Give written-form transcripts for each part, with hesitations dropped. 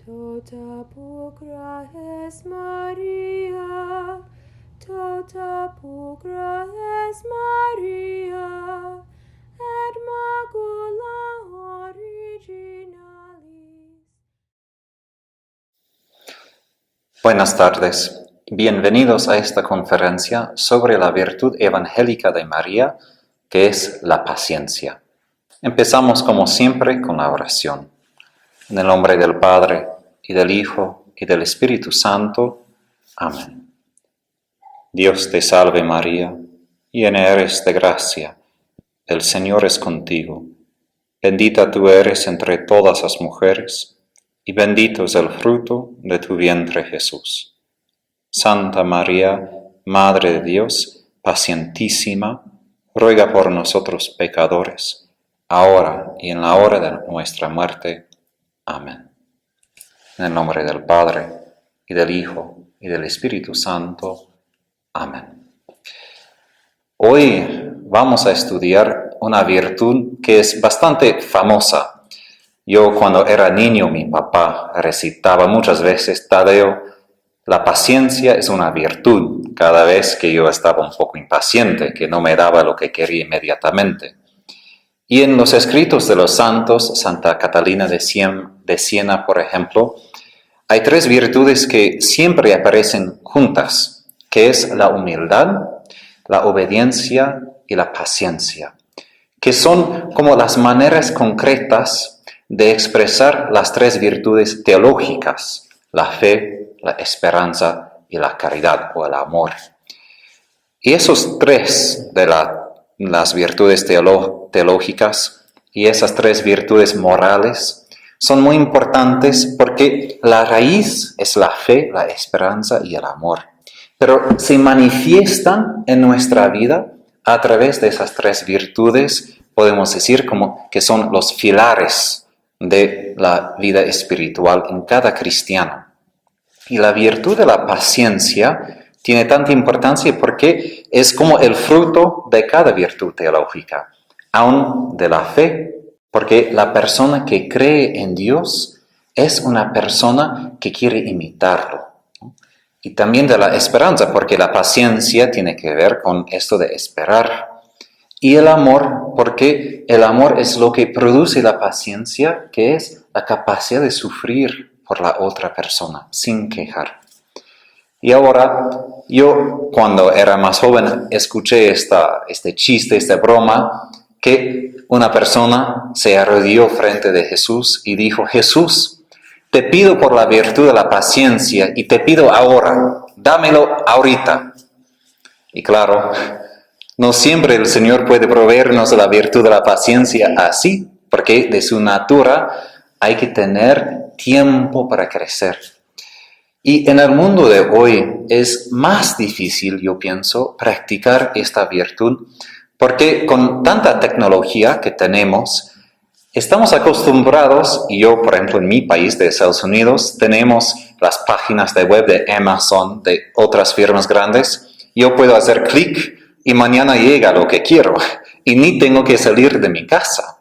Tota pulchra es Maria, tota pulchra es Maria, et macula originalis. Buenas tardes, bienvenidos a esta conferencia sobre la virtud evangélica de María, que es la paciencia. Empezamos como siempre con la oración. En el nombre del Padre, y del Hijo, y del Espíritu Santo. Amén. Dios te salve María, llena eres de gracia, el Señor es contigo. Bendita tú eres entre todas las mujeres, y bendito es el fruto de tu vientre Jesús. Santa María, Madre de Dios, pacientísima, ruega por nosotros pecadores, ahora y en la hora de nuestra muerte. Amén. En el nombre del Padre, y del Hijo, y del Espíritu Santo. Amén. Hoy vamos a estudiar una virtud que es bastante famosa. Yo cuando era niño, mi papá recitaba muchas veces Tadeo: la paciencia es una virtud, cada vez que yo estaba un poco impaciente, que no me daba lo que quería inmediatamente. Y en los escritos de los santos, Santa Catalina de Siena, por ejemplo, hay tres virtudes que siempre aparecen juntas, que es la humildad, la obediencia y la paciencia, que son como las maneras concretas de expresar las tres virtudes teológicas: la fe, la esperanza y la caridad o el amor. Y esos tres de las virtudes teológicas y esas tres virtudes morales son muy importantes porque la raíz es la fe, la esperanza y el amor. Pero se manifiestan en nuestra vida a través de esas tres virtudes, podemos decir como que son los pilares de la vida espiritual en cada cristiano. Y la virtud de la paciencia tiene tanta importancia porque es como el fruto de cada virtud teológica, aun de la fe, porque la persona que cree en Dios es una persona que quiere imitarlo. Y también de la esperanza, porque la paciencia tiene que ver con esto de esperar. Y el amor, porque el amor es lo que produce la paciencia, que es la capacidad de sufrir por la otra persona sin quejar. Y ahora, yo cuando era más joven escuché este chiste, esta broma, que una persona se arrodilló frente de Jesús y dijo: Jesús, te pido por la virtud de la paciencia y te pido ahora, dámelo ahorita. Y claro, no siempre el Señor puede proveernos la virtud de la paciencia así, porque de su natura hay que tener tiempo para crecer. Y en el mundo de hoy es más difícil, yo pienso, practicar esta virtud, porque con tanta tecnología que tenemos, estamos acostumbrados, y yo, por ejemplo, en mi país de Estados Unidos, tenemos las páginas de web de Amazon, de otras firmas grandes. Yo puedo hacer clic y mañana llega lo que quiero, y ni tengo que salir de mi casa.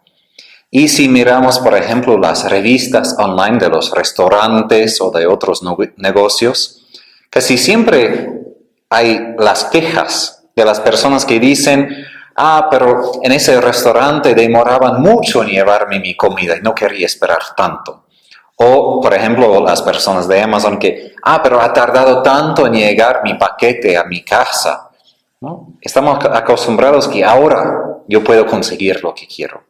Y si miramos, por ejemplo, las revistas online de los restaurantes o de otros negocios, casi siempre hay las quejas de las personas que dicen: pero en ese restaurante demoraban mucho en llevarme mi comida y no quería esperar tanto. O, por ejemplo, las personas de Amazon que: pero ha tardado tanto en llegar mi paquete a mi casa, ¿no? Estamos acostumbrados que ahora yo puedo conseguir lo que quiero.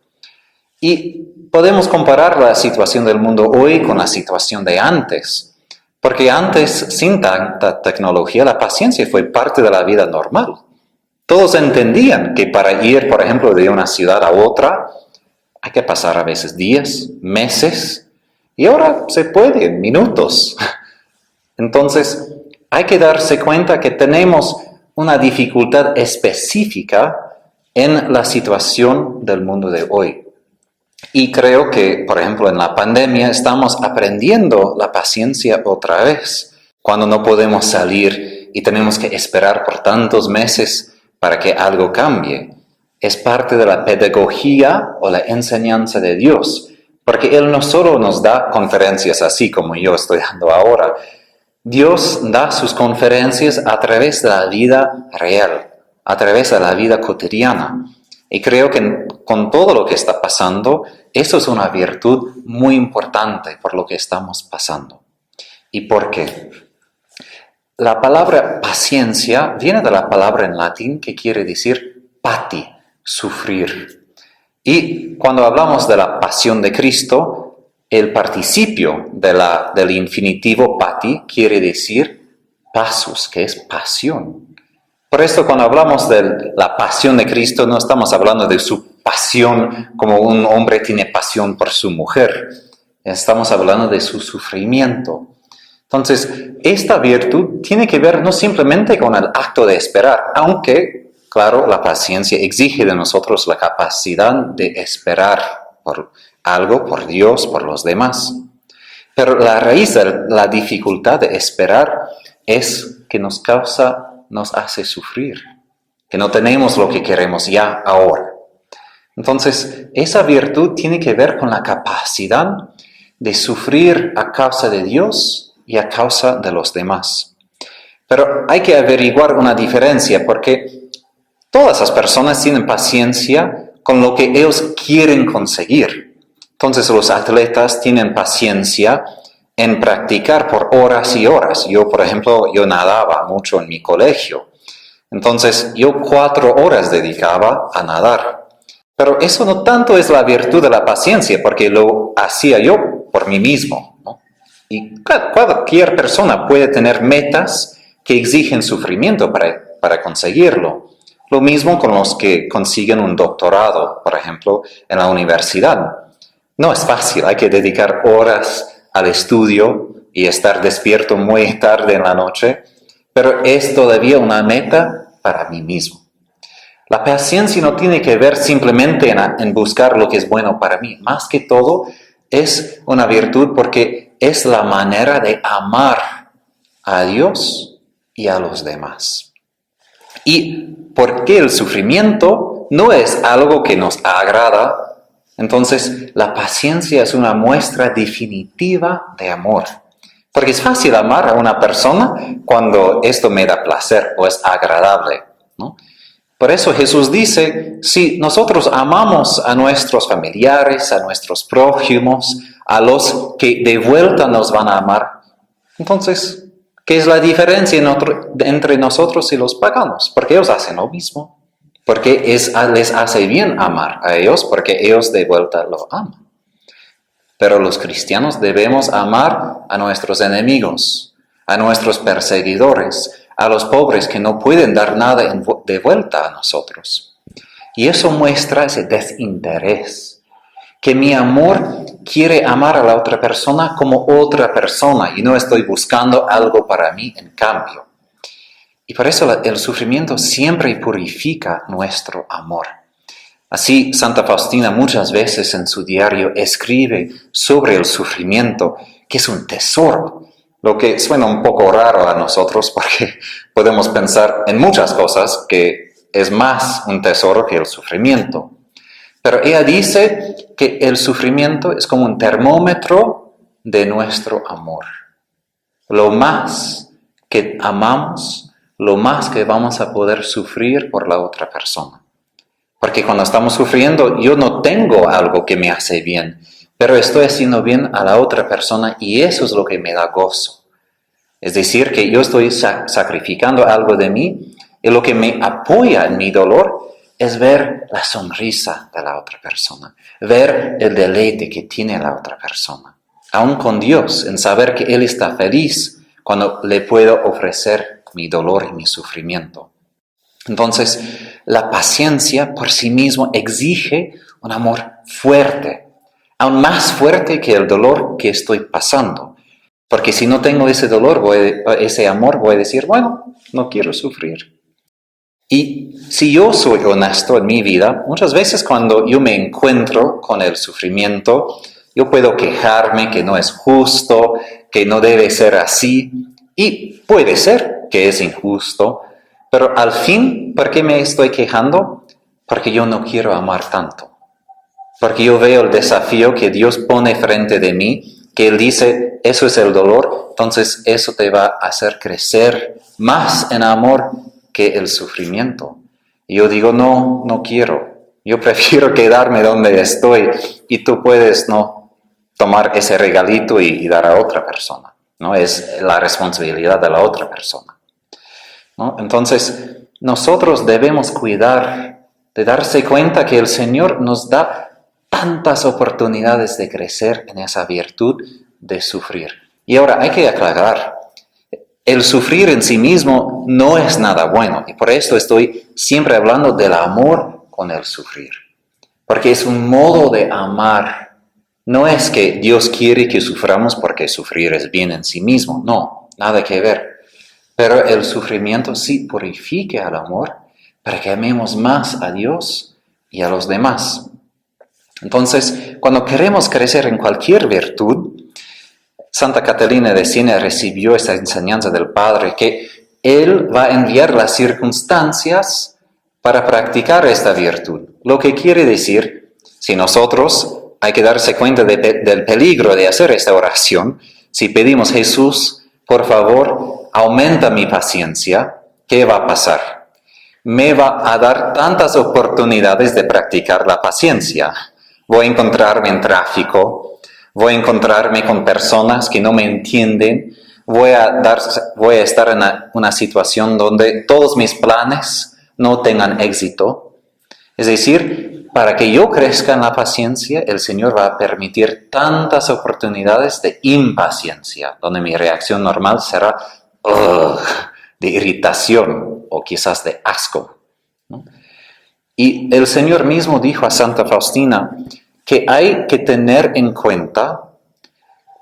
Y podemos comparar la situación del mundo hoy con la situación de antes, porque antes, sin tanta tecnología, la paciencia fue parte de la vida normal. Todos entendían que para ir, por ejemplo, de una ciudad a otra, hay que pasar a veces días, meses, y ahora se puede en minutos. Entonces, hay que darse cuenta que tenemos una dificultad específica en la situación del mundo de hoy. Y creo que, por ejemplo, en la pandemia estamos aprendiendo la paciencia otra vez, cuando no podemos salir y tenemos que esperar por tantos meses para que algo cambie. Es parte de la pedagogía o la enseñanza de Dios Porque Él no solo nos da conferencias así como yo estoy dando ahora. Dios da sus conferencias a través de la vida real, a través de la vida cotidiana. Y creo que con todo lo que está pasando, eso es una virtud muy importante por lo que estamos pasando. ¿Y por qué? La palabra paciencia viene de la palabra en latín que quiere decir pati, sufrir. Y cuando hablamos de la pasión de Cristo, el participio del infinitivo pati quiere decir pasus, que es pasión. Por esto cuando hablamos de la pasión de Cristo, no estamos hablando de su pasión como un hombre tiene pasión por su mujer. Estamos hablando de su sufrimiento. Entonces, esta virtud tiene que ver no simplemente con el acto de esperar, aunque, claro, la paciencia exige de nosotros la capacidad de esperar por algo, por Dios, por los demás. Pero la raíz de la dificultad de esperar es que nos hace sufrir, que no tenemos lo que queremos ya ahora. Entonces, esa virtud tiene que ver con la capacidad de sufrir a causa de Dios y a causa de los demás. Pero hay que averiguar una diferencia porque todas las personas tienen paciencia con lo que ellos quieren conseguir. Entonces los atletas tienen paciencia en practicar por horas y horas. Yo, por ejemplo, yo nadaba mucho en mi colegio. Entonces yo 4 horas dedicaba a nadar. Pero eso no tanto es la virtud de la paciencia, porque lo hacía yo por mí mismo, ¿no? Y cualquier persona puede tener metas que exigen sufrimiento para conseguirlo. Lo mismo con los que consiguen un doctorado, por ejemplo, en la universidad. No es fácil, hay que dedicar horas al estudio y estar despierto muy tarde en la noche, pero es todavía una meta para mí mismo. La paciencia no tiene que ver simplemente en buscar lo que es bueno para mí. Más que todo, es una virtud porque es la manera de amar a Dios y a los demás. Y porque el sufrimiento no es algo que nos agrada, entonces la paciencia es una muestra definitiva de amor. Porque es fácil amar a una persona cuando esto me da placer o es agradable, ¿no? Por eso Jesús dice, si nosotros amamos a nuestros familiares, a nuestros prójimos, a los que de vuelta nos van a amar, entonces, ¿qué es la diferencia entre nosotros y los paganos? Porque ellos hacen lo mismo. Porque les hace bien amar a ellos, porque ellos de vuelta lo aman. Pero los cristianos debemos amar a nuestros enemigos, a nuestros perseguidores, a los pobres que no pueden dar nada de vuelta a nosotros. Y eso muestra ese desinterés, que mi amor quiere amar a la otra persona como otra persona y no estoy buscando algo para mí en cambio. Y por eso el sufrimiento siempre purifica nuestro amor. Así, Santa Faustina muchas veces en su diario escribe sobre el sufrimiento, que es un tesoro. Lo que suena un poco raro a nosotros porque podemos pensar en muchas cosas que es más un tesoro que el sufrimiento. Pero ella dice que el sufrimiento es como un termómetro de nuestro amor. Lo más que amamos, lo más que vamos a poder sufrir por la otra persona. Porque cuando estamos sufriendo, yo no tengo algo que me hace bien, pero estoy haciendo bien a la otra persona y eso es lo que me da gozo. Es decir, que yo estoy sacrificando algo de mí y lo que me apoya en mi dolor es ver la sonrisa de la otra persona, ver el deleite que tiene la otra persona. Aún con Dios, en saber que Él está feliz cuando le puedo ofrecer mi dolor y mi sufrimiento. Entonces, la paciencia por sí mismo exige un amor fuerte, aún más fuerte que el dolor que estoy pasando. Porque si no tengo ese dolor, ese amor, voy a decir, bueno, no quiero sufrir. Y si yo soy honesto en mi vida, muchas veces cuando yo me encuentro con el sufrimiento, yo puedo quejarme que no es justo, que no debe ser así, y puede ser que es injusto, pero al fin, ¿por qué me estoy quejando? Porque yo no quiero amar tanto. porque yo veo el desafío que Dios pone frente de mí, que Él dice, eso es el dolor, entonces eso te va a hacer crecer más en amor que el sufrimiento. Y yo digo, no quiero, yo prefiero quedarme donde estoy y tú puedes no tomar ese regalito y dar a otra persona, ¿no? Es la responsabilidad de la otra persona, ¿no? Entonces, nosotros debemos cuidar de darse cuenta que el Señor nos da tantas oportunidades de crecer en esa virtud de sufrir. Y ahora hay que aclarar, el sufrir en sí mismo no es nada bueno, y por esto estoy siempre hablando del amor con el sufrir, porque es un modo de amar. No es que Dios quiere que suframos porque sufrir es bien en sí mismo, no, nada que ver. Pero el sufrimiento sí purifica el amor para que amemos más a Dios y a los demás. Entonces, cuando queremos crecer en cualquier virtud, Santa Catalina de Siena recibió esta enseñanza del Padre, que Él va a enviar las circunstancias para practicar esta virtud. Lo que quiere decir, si nosotros hay que darse cuenta del peligro de hacer esta oración, si pedimos, Jesús, por favor, aumenta mi paciencia, ¿qué va a pasar? Me va a dar tantas oportunidades de practicar la paciencia. Voy a encontrarme en tráfico, voy a encontrarme con personas que no me entienden, voy a estar en una situación donde todos mis planes no tengan éxito. Es decir, para que yo crezca en la paciencia, el Señor va a permitir tantas oportunidades de impaciencia, donde mi reacción normal será de irritación o quizás de asco, ¿no? Y el Señor mismo dijo a Santa Faustina que hay que tener en cuenta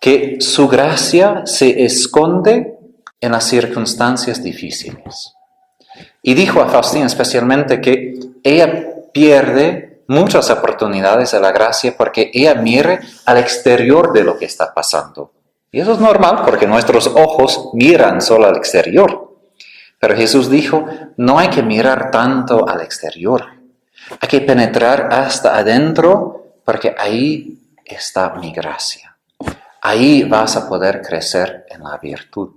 que su gracia se esconde en las circunstancias difíciles. Y dijo a Faustina especialmente que ella pierde muchas oportunidades de la gracia porque ella mira al exterior de lo que está pasando. Y eso es normal porque nuestros ojos miran solo al exterior. Pero Jesús dijo, no hay que mirar tanto al exterior. Hay que penetrar hasta adentro porque ahí está mi gracia. Ahí vas a poder crecer en la virtud.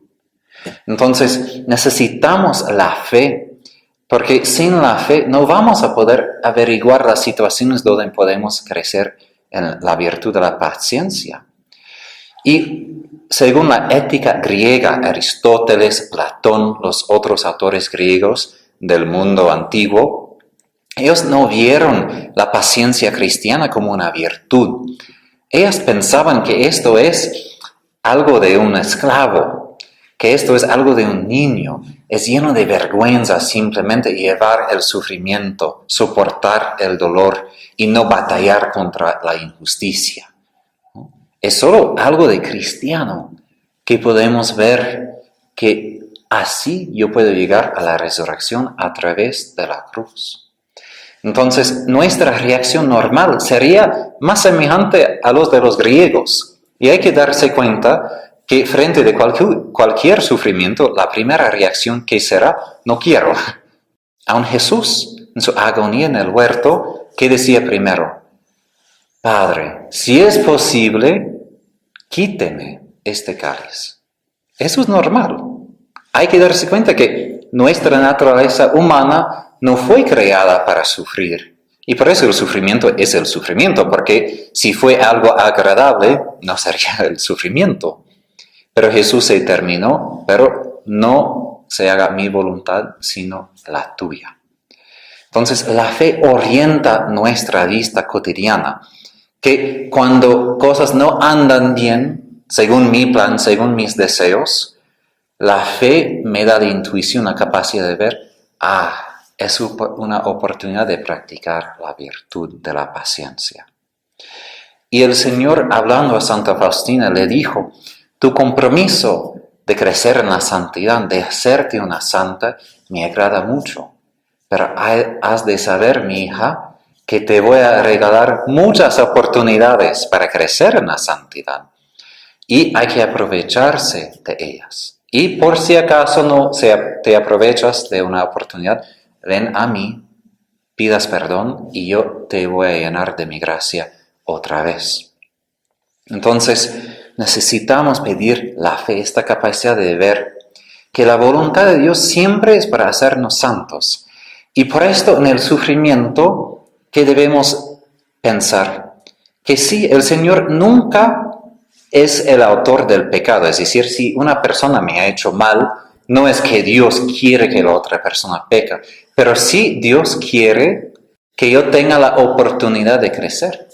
Entonces necesitamos la fe, porque sin la fe no vamos a poder averiguar las situaciones donde podemos crecer en la virtud de la paciencia. Y según la ética griega, Aristóteles, Platón, los otros autores griegos del mundo antiguo, ellos no vieron la paciencia cristiana como una virtud. Ellos pensaban que esto es algo de un esclavo, que esto es algo de un niño. Es lleno de vergüenza simplemente llevar el sufrimiento, soportar el dolor y no batallar contra la injusticia. Es solo algo de cristiano que podemos ver que así yo puedo llegar a la resurrección a través de la cruz. Entonces, nuestra reacción normal sería más semejante a los de los griegos. Y hay que darse cuenta que frente de cualquier sufrimiento, la primera reacción que será, no quiero. Aun Jesús, en su agonía en el huerto, ¿qué decía primero? Padre, si es posible, quíteme este cáliz. Eso es normal. Hay que darse cuenta que nuestra naturaleza humana no fue creada para sufrir. Y por eso el sufrimiento es el sufrimiento, porque si fue algo agradable, no sería el sufrimiento. Pero Jesús se terminó, pero no se haga mi voluntad, sino la tuya. Entonces, la fe orienta nuestra vista cotidiana, que cuando cosas no andan bien, según mi plan, según mis deseos, la fe me da de intuición la capacidad de ver, es una oportunidad de practicar la virtud de la paciencia. Y el Señor, hablando a Santa Faustina, le dijo, tu compromiso de crecer en la santidad, de hacerte una santa, me agrada mucho. Pero has de saber, mi hija, que te voy a regalar muchas oportunidades para crecer en la santidad. Y hay que aprovecharse de ellas. Y por si acaso no te aprovechas de una oportunidad, ven a mí pidas perdón y yo te voy a llenar de mi gracia otra vez. Entonces, necesitamos pedir la fe, esta capacidad de ver que la voluntad de Dios siempre es para hacernos santos. Y por esto en el sufrimiento, ¿qué debemos pensar? Que sí, el Señor nunca es el autor del pecado. Es decir, si una persona me ha hecho mal, no es que Dios quiere que la otra persona peque, pero sí Dios quiere que yo tenga la oportunidad de crecer.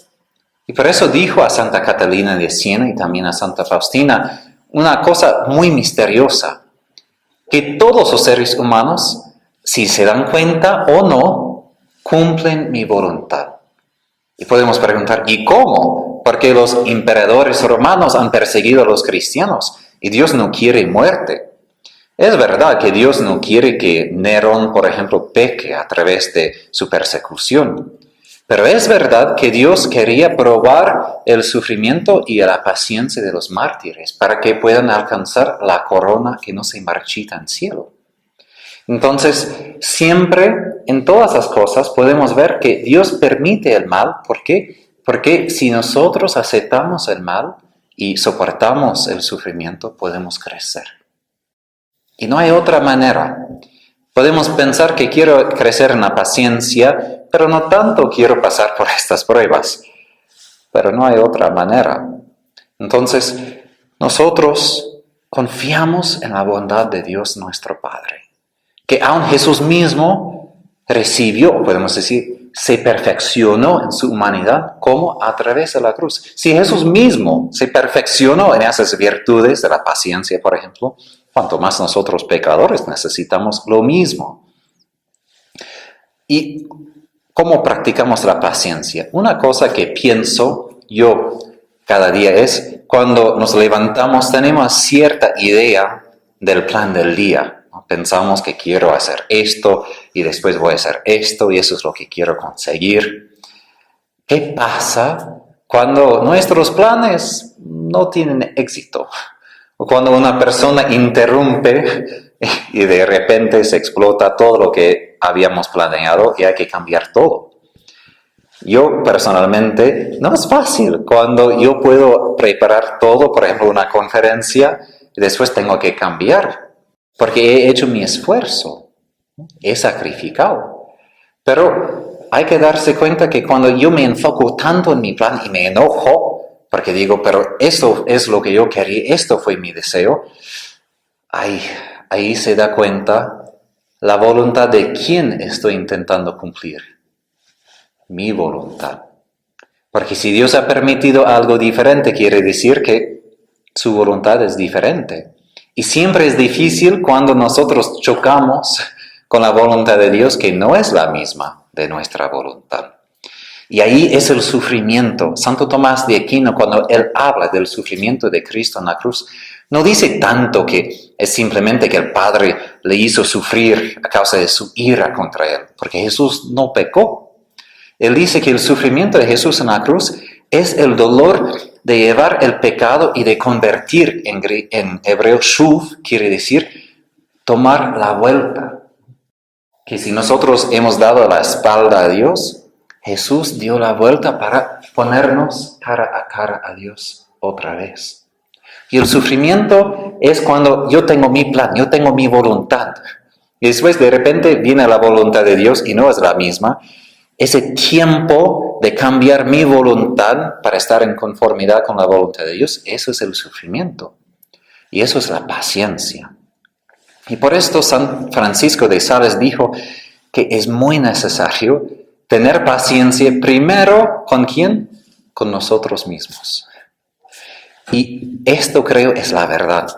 Y por eso dijo a Santa Catalina de Siena y también a Santa Faustina una cosa muy misteriosa, que todos los seres humanos, si se dan cuenta o no, cumplen mi voluntad. Y podemos preguntar, ¿y cómo? Porque los emperadores romanos han perseguido a los cristianos y Dios no quiere muerte. Es verdad que Dios no quiere que Nerón, por ejemplo, peque a través de su persecución. Pero es verdad que Dios quería probar el sufrimiento y la paciencia de los mártires para que puedan alcanzar la corona que no se marchita en cielo. Entonces, siempre en todas las cosas podemos ver que Dios permite el mal. ¿Por qué? Porque si nosotros aceptamos el mal y soportamos el sufrimiento, podemos crecer. Y no hay otra manera. Podemos pensar que quiero crecer en la paciencia, pero no tanto quiero pasar por estas pruebas. Pero no hay otra manera. Entonces, nosotros confiamos en la bondad de Dios nuestro Padre, que aun Jesús mismo recibió, podemos decir, se perfeccionó en su humanidad como a través de la cruz. Si Jesús mismo se perfeccionó en esas virtudes de la paciencia, por ejemplo, cuanto más nosotros pecadores necesitamos lo mismo. ¿Y cómo practicamos la paciencia? Una cosa que pienso yo cada día es cuando nos levantamos tenemos cierta idea del plan del día. Pensamos que quiero hacer esto y después voy a hacer esto y eso es lo que quiero conseguir. ¿Qué pasa cuando nuestros planes no tienen éxito? O cuando una persona interrumpe y de repente se explota todo lo que habíamos planeado y hay que cambiar todo. Yo personalmente, no es fácil cuando yo puedo preparar todo, por ejemplo, una conferencia y después tengo que cambiar. Porque he hecho mi esfuerzo, he sacrificado. Pero hay que darse cuenta que cuando yo me enfoco tanto en mi plan y me enojo, porque digo, pero esto es lo que yo quería, esto fue mi deseo, ahí se da cuenta la voluntad de quién estoy intentando cumplir. Mi voluntad. Porque si Dios ha permitido algo diferente, quiere decir que su voluntad es diferente. Y siempre es difícil cuando nosotros chocamos con la voluntad de Dios que no es la misma de nuestra voluntad. Y ahí es el sufrimiento. Santo Tomás de Aquino, cuando él habla del sufrimiento de Cristo en la cruz, no dice tanto que es simplemente que el Padre le hizo sufrir a causa de su ira contra él, porque Jesús no pecó. Él dice que el sufrimiento de Jesús en la cruz es el dolor de llevar el pecado y de convertir, en hebreo shuv, quiere decir tomar la vuelta. Que si nosotros hemos dado la espalda a Dios, Jesús dio la vuelta para ponernos cara a cara a Dios otra vez. Y el sufrimiento es cuando yo tengo mi plan, yo tengo mi voluntad. Y después de repente viene la voluntad de Dios y no es la misma. Ese tiempo de cambiar mi voluntad para estar en conformidad con la voluntad de Dios, eso es el sufrimiento. Y eso es la paciencia. Y por esto San Francisco de Sales dijo que es muy necesario tener paciencia primero ¿con quién? Con nosotros mismos. Y esto creo es la verdad.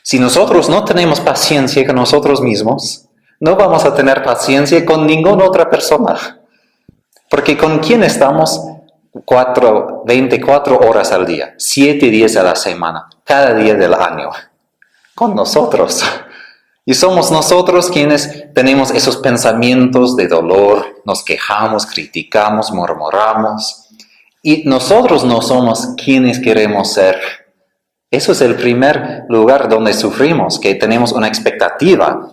Si nosotros no tenemos paciencia con nosotros mismos, no vamos a tener paciencia con ninguna otra persona. Porque ¿con quién estamos 24 horas al día, 7 días a la semana, cada día del año? Con nosotros. Y somos nosotros quienes tenemos esos pensamientos de dolor, nos quejamos, criticamos, murmuramos. Y nosotros no somos quienes queremos ser. Eso es el primer lugar donde sufrimos, que tenemos una expectativa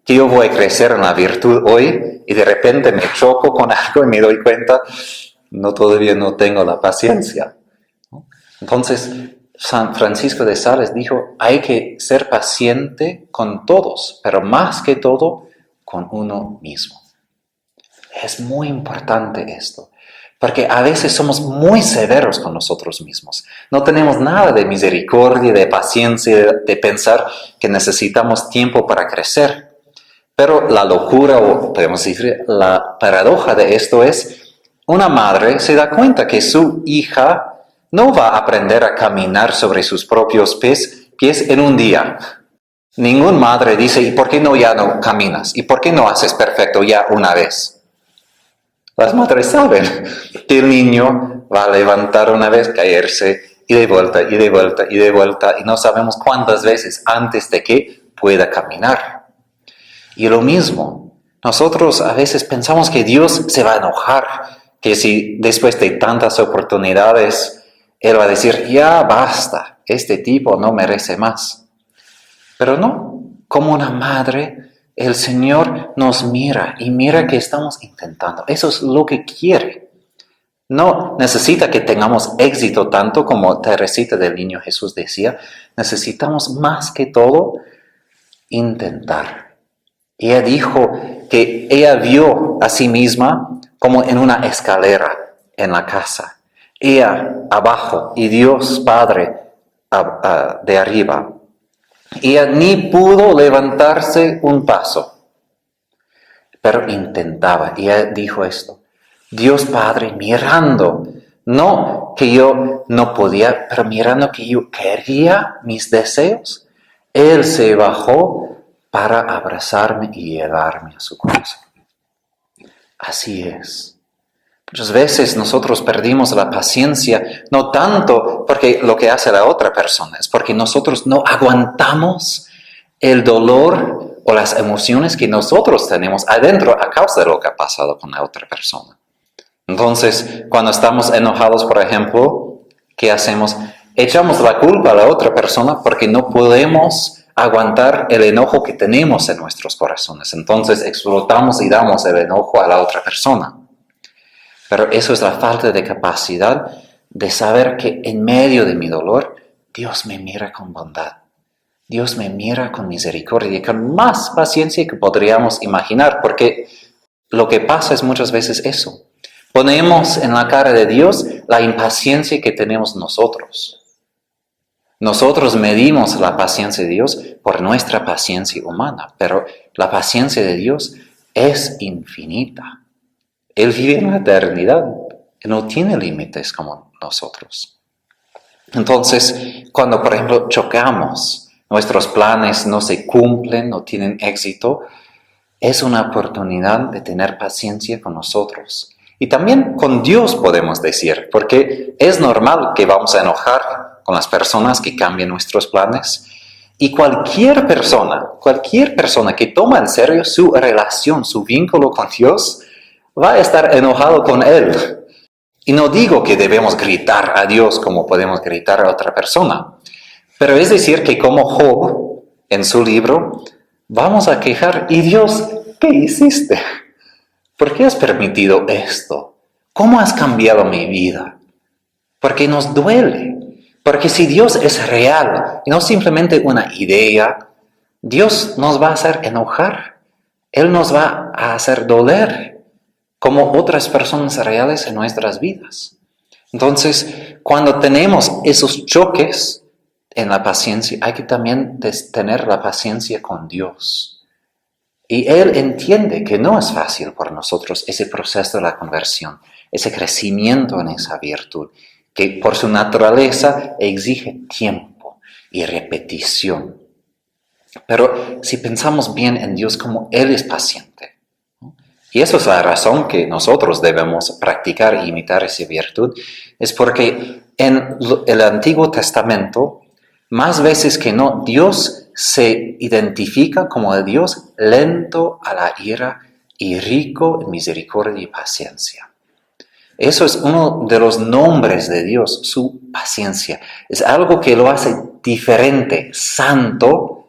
que yo voy a crecer en la virtud hoy y de repente me choco con algo y me doy cuenta, todavía no tengo la paciencia. Entonces, San Francisco de Sales dijo, hay que ser paciente con todos, pero más que todo, con uno mismo. Es muy importante esto, porque a veces somos muy severos con nosotros mismos. No tenemos nada de misericordia, de paciencia, de pensar que necesitamos tiempo para crecer. Pero la locura, o podemos decir, la paradoja de esto es, una madre se da cuenta que su hija no va a aprender a caminar sobre sus propios pies en un día. Ninguna madre dice, ¿y por qué ya no caminas? ¿Y por qué no haces perfecto ya una vez? Las madres saben que el niño va a levantar una vez, caerse, y de vuelta, y de vuelta, y de vuelta, y no sabemos cuántas veces antes de que pueda caminar. Y lo mismo, nosotros a veces pensamos que Dios se va a enojar, que si después de tantas oportunidades, Él va a decir, ya basta, este tipo no merece más. Pero no, como una madre, el Señor nos mira y mira que estamos intentando. Eso es lo que quiere. No necesita que tengamos éxito tanto como Teresita del Niño Jesús decía. Necesitamos más que todo intentar. Ella dijo que ella vio a sí misma como en una escalera en la casa. Ella abajo y Dios Padre de arriba. Ella ni pudo levantarse un paso, pero intentaba. Ella dijo esto, Dios Padre mirando, no que yo no podía, pero mirando que yo quería mis deseos, Él se bajó para abrazarme y llevarme a su corazón. Así es. Muchas veces nosotros perdimos la paciencia, no tanto porque lo que hace la otra persona, es porque nosotros no aguantamos el dolor o las emociones que nosotros tenemos adentro a causa de lo que ha pasado con la otra persona. Entonces, cuando estamos enojados, por ejemplo, ¿qué hacemos? Echamos la culpa a la otra persona porque no podemos aguantar el enojo que tenemos en nuestros corazones. Entonces, explotamos y damos el enojo a la otra persona. Pero eso es la falta de capacidad de saber que en medio de mi dolor, Dios me mira con bondad. Dios me mira con misericordia y con más paciencia que podríamos imaginar, porque lo que pasa es muchas veces eso. Ponemos en la cara de Dios la impaciencia que tenemos nosotros. Nosotros medimos la paciencia de Dios por nuestra paciencia humana, pero la paciencia de Dios es infinita. Él vive en la eternidad, no tiene límites como nosotros. Entonces, cuando por ejemplo chocamos, nuestros planes no se cumplen, no tienen éxito, es una oportunidad de tener paciencia con nosotros. Y también con Dios podemos decir, porque es normal que vamos a enojar con las personas que cambian nuestros planes. Y cualquier persona que toma en serio su relación, su vínculo con Dios, va a estar enojado con Él. Y no digo que debemos gritar a Dios como podemos gritar a otra persona, pero es decir que como Job, en su libro, vamos a quejar, ¿y Dios qué hiciste? ¿Por qué has permitido esto? ¿Cómo has cambiado mi vida? Porque nos duele. Porque si Dios es real y no simplemente una idea, Dios nos va a hacer enojar. Él nos va a hacer doler, como otras personas reales en nuestras vidas. Entonces, cuando tenemos esos choques en la paciencia, hay que también tener la paciencia con Dios. Y Él entiende que no es fácil por nosotros ese proceso de la conversión, ese crecimiento en esa virtud, que por su naturaleza exige tiempo y repetición. Pero si pensamos bien en Dios como Él es paciente, y esa es la razón que nosotros debemos practicar e imitar esa virtud, es porque en el Antiguo Testamento, más veces que no, Dios se identifica como el Dios lento a la ira y rico en misericordia y paciencia. Eso es uno de los nombres de Dios, su paciencia. Es algo que lo hace diferente, santo,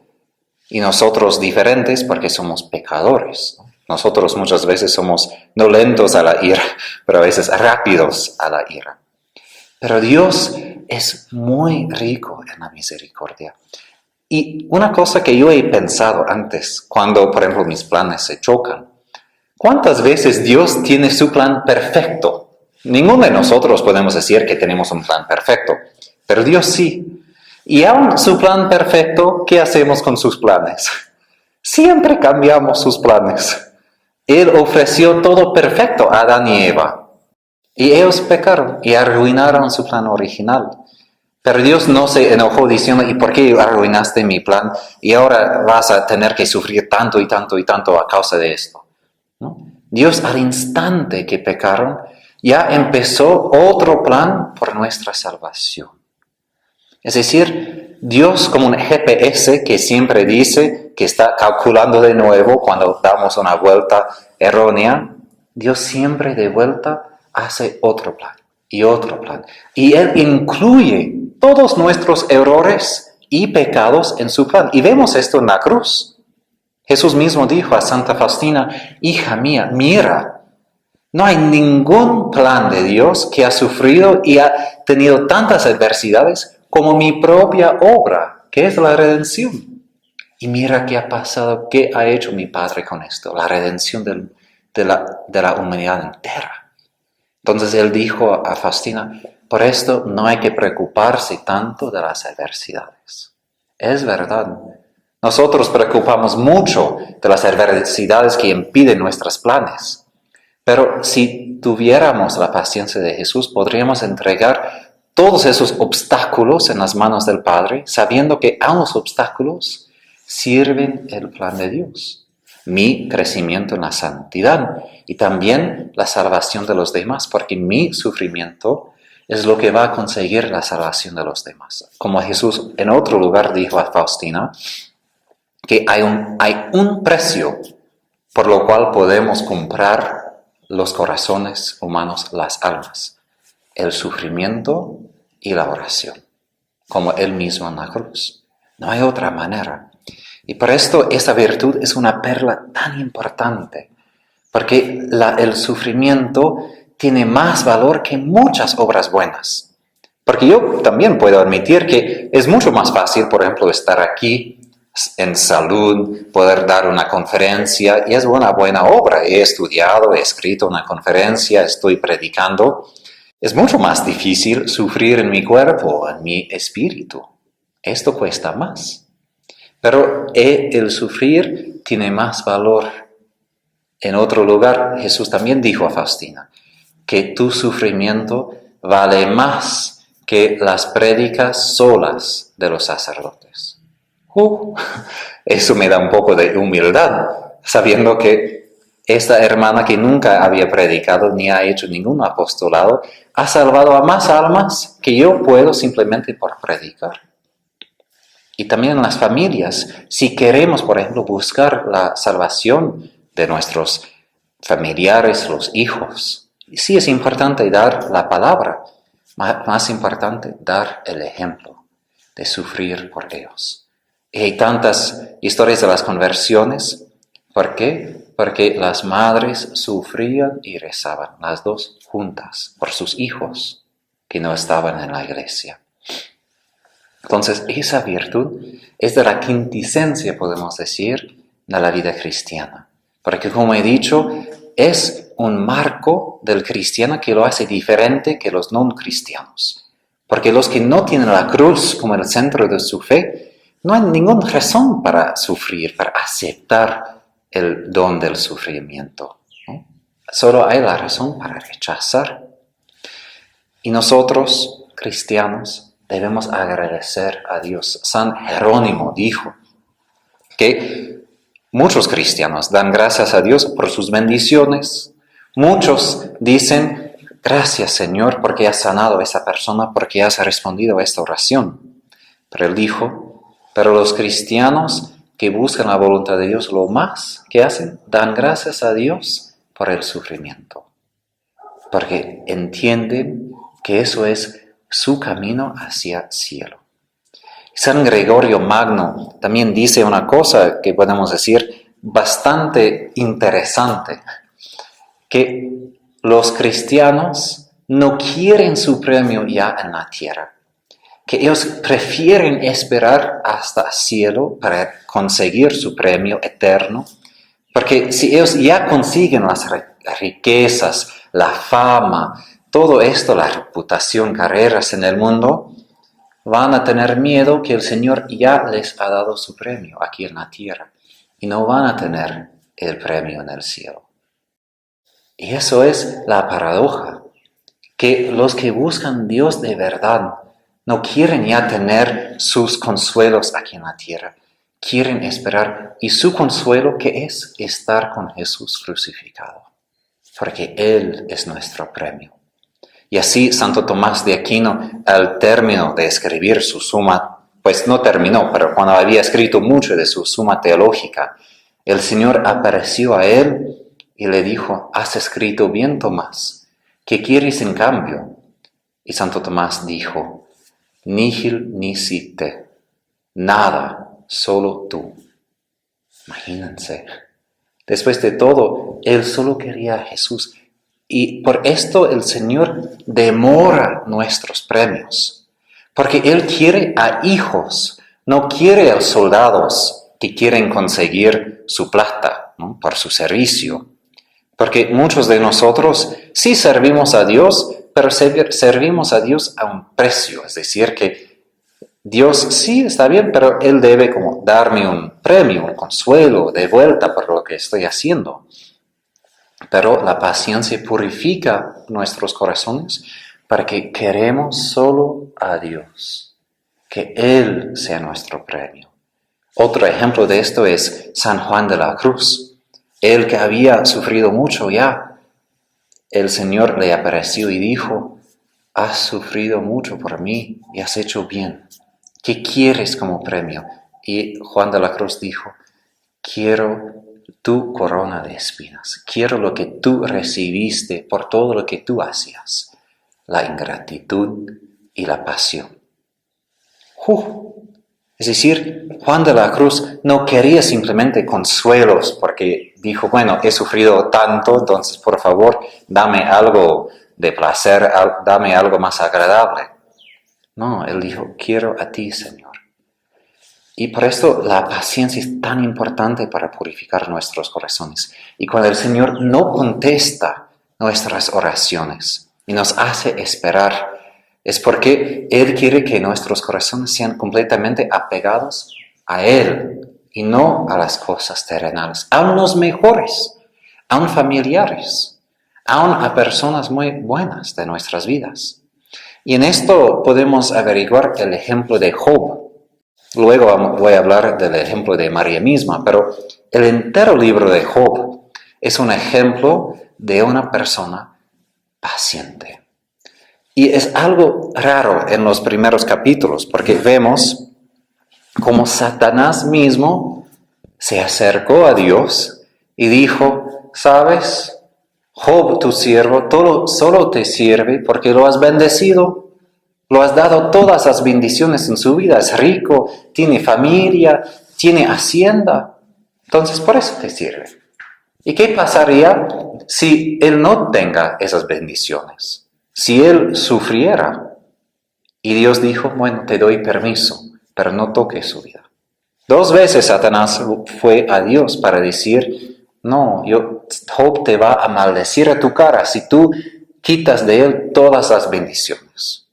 Y nosotros diferentes porque somos pecadores, ¿no? Nosotros muchas veces somos no lentos a la ira, pero a veces rápidos a la ira. Pero Dios es muy rico en la misericordia. Y una cosa que yo he pensado antes, cuando, por ejemplo, mis planes se chocan, ¿cuántas veces Dios tiene su plan perfecto? Ninguno de nosotros podemos decir que tenemos un plan perfecto, pero Dios sí. Y aún su plan perfecto, ¿qué hacemos con sus planes? Siempre cambiamos sus planes. Él ofreció todo perfecto a Adán y Eva. Y ellos pecaron y arruinaron su plan original. Pero Dios no se enojó diciendo, ¿y por qué arruinaste mi plan? Y ahora vas a tener que sufrir tanto y tanto y tanto a causa de esto, ¿no? Dios al instante que pecaron ya empezó otro plan por nuestra salvación. Es decir, Dios como un GPS que siempre dice que está calculando de nuevo cuando damos una vuelta errónea, Dios siempre de vuelta hace otro plan y otro plan. Y Él incluye todos nuestros errores y pecados en su plan. Y vemos esto en la cruz. Jesús mismo dijo a Santa Faustina, hija mía, mira, no hay ningún plan de Dios que ha sufrido y ha tenido tantas adversidades como mi propia obra, que es la redención. Y mira qué ha pasado, qué ha hecho mi Padre con esto, la redención de la humanidad entera. Entonces Él dijo a Faustina, por esto no hay que preocuparse tanto de las adversidades. Es verdad. Nosotros preocupamos mucho de las adversidades que impiden nuestros planes. Pero si tuviéramos la paciencia de Jesús, podríamos entregar todos esos obstáculos en las manos del Padre, sabiendo que a los obstáculos sirven el plan de Dios. Mi crecimiento en la santidad y también la salvación de los demás, porque mi sufrimiento es lo que va a conseguir la salvación de los demás. Como Jesús en otro lugar dijo a Faustina, que hay un precio por lo cual podemos comprar los corazones humanos, las almas, el sufrimiento y la oración, como Él mismo en la cruz. No hay otra manera. Y por esto esta virtud es una perla tan importante, porque el sufrimiento tiene más valor que muchas obras buenas. Porque yo también puedo admitir que es mucho más fácil, por ejemplo, estar aquí en salud, poder dar una conferencia, y es una buena obra. He estudiado, he escrito una conferencia, estoy predicando. Es mucho más difícil sufrir en mi cuerpo, en mi espíritu. Esto cuesta más. Pero el sufrir tiene más valor. En otro lugar, Jesús también dijo a Faustina que tu sufrimiento vale más que las prédicas solas de los sacerdotes. Eso me da un poco de humildad, sabiendo que esta hermana que nunca había predicado ni ha hecho ningún apostolado, ha salvado a más almas que yo puedo simplemente por predicar. Y también en las familias, si queremos, por ejemplo, buscar la salvación de nuestros familiares, los hijos, sí es importante dar la palabra, más importante dar el ejemplo de sufrir por ellos. Y hay tantas historias de las conversiones. ¿Por qué? Porque las madres sufrían y rezaban, las dos juntas, por sus hijos que no estaban en la iglesia. Entonces, esa virtud es de la quintesencia, podemos decir, de la vida cristiana. Porque, como he dicho, es un marco del cristiano que lo hace diferente que los no cristianos. Porque los que no tienen la cruz como el centro de su fe, no hay ninguna razón para sufrir, para aceptar el don del sufrimiento, ¿no? Solo hay la razón para rechazar. Y nosotros, cristianos, debemos agradecer a Dios. San Jerónimo dijo que muchos cristianos dan gracias a Dios por sus bendiciones. Muchos dicen, gracias Señor porque has sanado a esa persona, porque has respondido a esta oración. Pero él dijo, pero los cristianos que buscan la voluntad de Dios, lo más que hacen, dan gracias a Dios por el sufrimiento. Porque entienden que eso es su camino hacia cielo. San Gregorio Magno también dice una cosa que podemos decir bastante interesante, que los cristianos no quieren su premio ya en la tierra, que ellos prefieren esperar hasta el cielo para conseguir su premio eterno, porque si ellos ya consiguen las riquezas, la fama, todo esto, la reputación, carreras en el mundo, van a tener miedo que el Señor ya les ha dado su premio aquí en la tierra y no van a tener el premio en el cielo. Y eso es la paradoja, que los que buscan Dios de verdad no quieren ya tener sus consuelos aquí en la tierra, quieren esperar. ¿Y su consuelo qué es? Estar con Jesús crucificado, porque Él es nuestro premio. Y así Santo Tomás de Aquino, al término de escribir su suma, pues no terminó, pero cuando había escrito mucho de su suma teológica, el Señor apareció a él y le dijo: has escrito bien, Tomás, ¿qué quieres en cambio? Y Santo Tomás dijo: nihil nisi te, nada, solo tú. Imagínense, después de todo, él solo quería a Jesús. Y por esto el Señor demora nuestros premios, porque Él quiere a hijos, no quiere a soldados que quieren conseguir su plata, ¿no?, por su servicio. Porque muchos de nosotros sí servimos a Dios, pero servimos a Dios a un precio, es decir, que Dios sí está bien, pero Él debe como darme un premio, un consuelo de vuelta por lo que estoy haciendo. Pero la paciencia purifica nuestros corazones para que queremos solo a Dios, que Él sea nuestro premio. Otro ejemplo de esto es San Juan de la Cruz. Él que había sufrido mucho ya, el Señor le apareció y dijo: has sufrido mucho por mí y has hecho bien. ¿Qué quieres como premio? Y Juan de la Cruz dijo: quiero tu corona de espinas, quiero lo que tú recibiste por todo lo que tú hacías, la ingratitud y la pasión. Es decir, Juan de la Cruz no quería simplemente consuelos porque dijo: bueno, he sufrido tanto, entonces por favor dame algo de placer, dame algo más agradable. No, él dijo: quiero a ti, Señor. Y por esto la paciencia es tan importante para purificar nuestros corazones. Y cuando el Señor no contesta nuestras oraciones y nos hace esperar, es porque Él quiere que nuestros corazones sean completamente apegados a Él y no a las cosas terrenales, aun los mejores, aun familiares, aun a personas muy buenas de nuestras vidas. Y en esto podemos averiguar el ejemplo de Job. Luego voy a hablar del ejemplo de María misma, pero el entero libro de Job es un ejemplo de una persona paciente. Y es algo raro en los primeros capítulos, porque vemos cómo Satanás mismo se acercó a Dios y dijo: ¿sabes? Job, tu siervo, todo solo te sirve porque lo has bendecido. Lo has dado todas las bendiciones en su vida. Es rico, tiene familia, tiene hacienda. Entonces, por eso te sirve. ¿Y qué pasaría si él no tenga esas bendiciones? Si él sufriera. Y Dios dijo: bueno, te doy permiso, pero no toques su vida. 2 veces Satanás fue a Dios para decir: no, Job te va a maldecir a tu cara si tú quitas de él todas las bendiciones.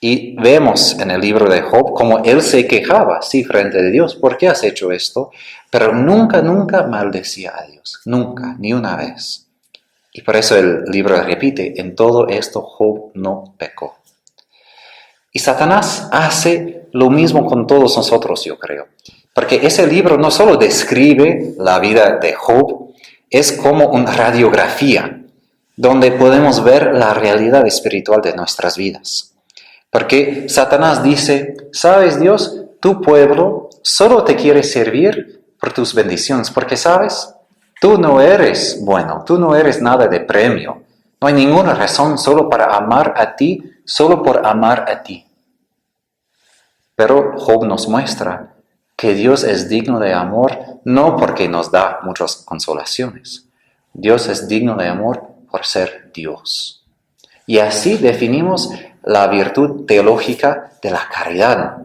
Y vemos en el libro de Job cómo él se quejaba, sí, frente a Dios: ¿por qué has hecho esto? Pero nunca maldecía a Dios, nunca, ni una vez. Y por eso el libro repite: en todo esto Job no pecó. Y Satanás hace lo mismo con todos nosotros, yo creo. Porque ese libro no solo describe la vida de Job, es como una radiografía, donde podemos ver la realidad espiritual de nuestras vidas. Porque Satanás dice: ¿sabes, Dios? Tu pueblo solo te quiere servir por tus bendiciones, porque, ¿sabes? Tú no eres bueno, tú no eres nada de premio. No hay ninguna razón solo para amar a ti, solo por amar a ti. Pero Job nos muestra que Dios es digno de amor no porque nos da muchas consolaciones. Dios es digno de amor por ser Dios. Y así definimos la virtud teológica de la caridad.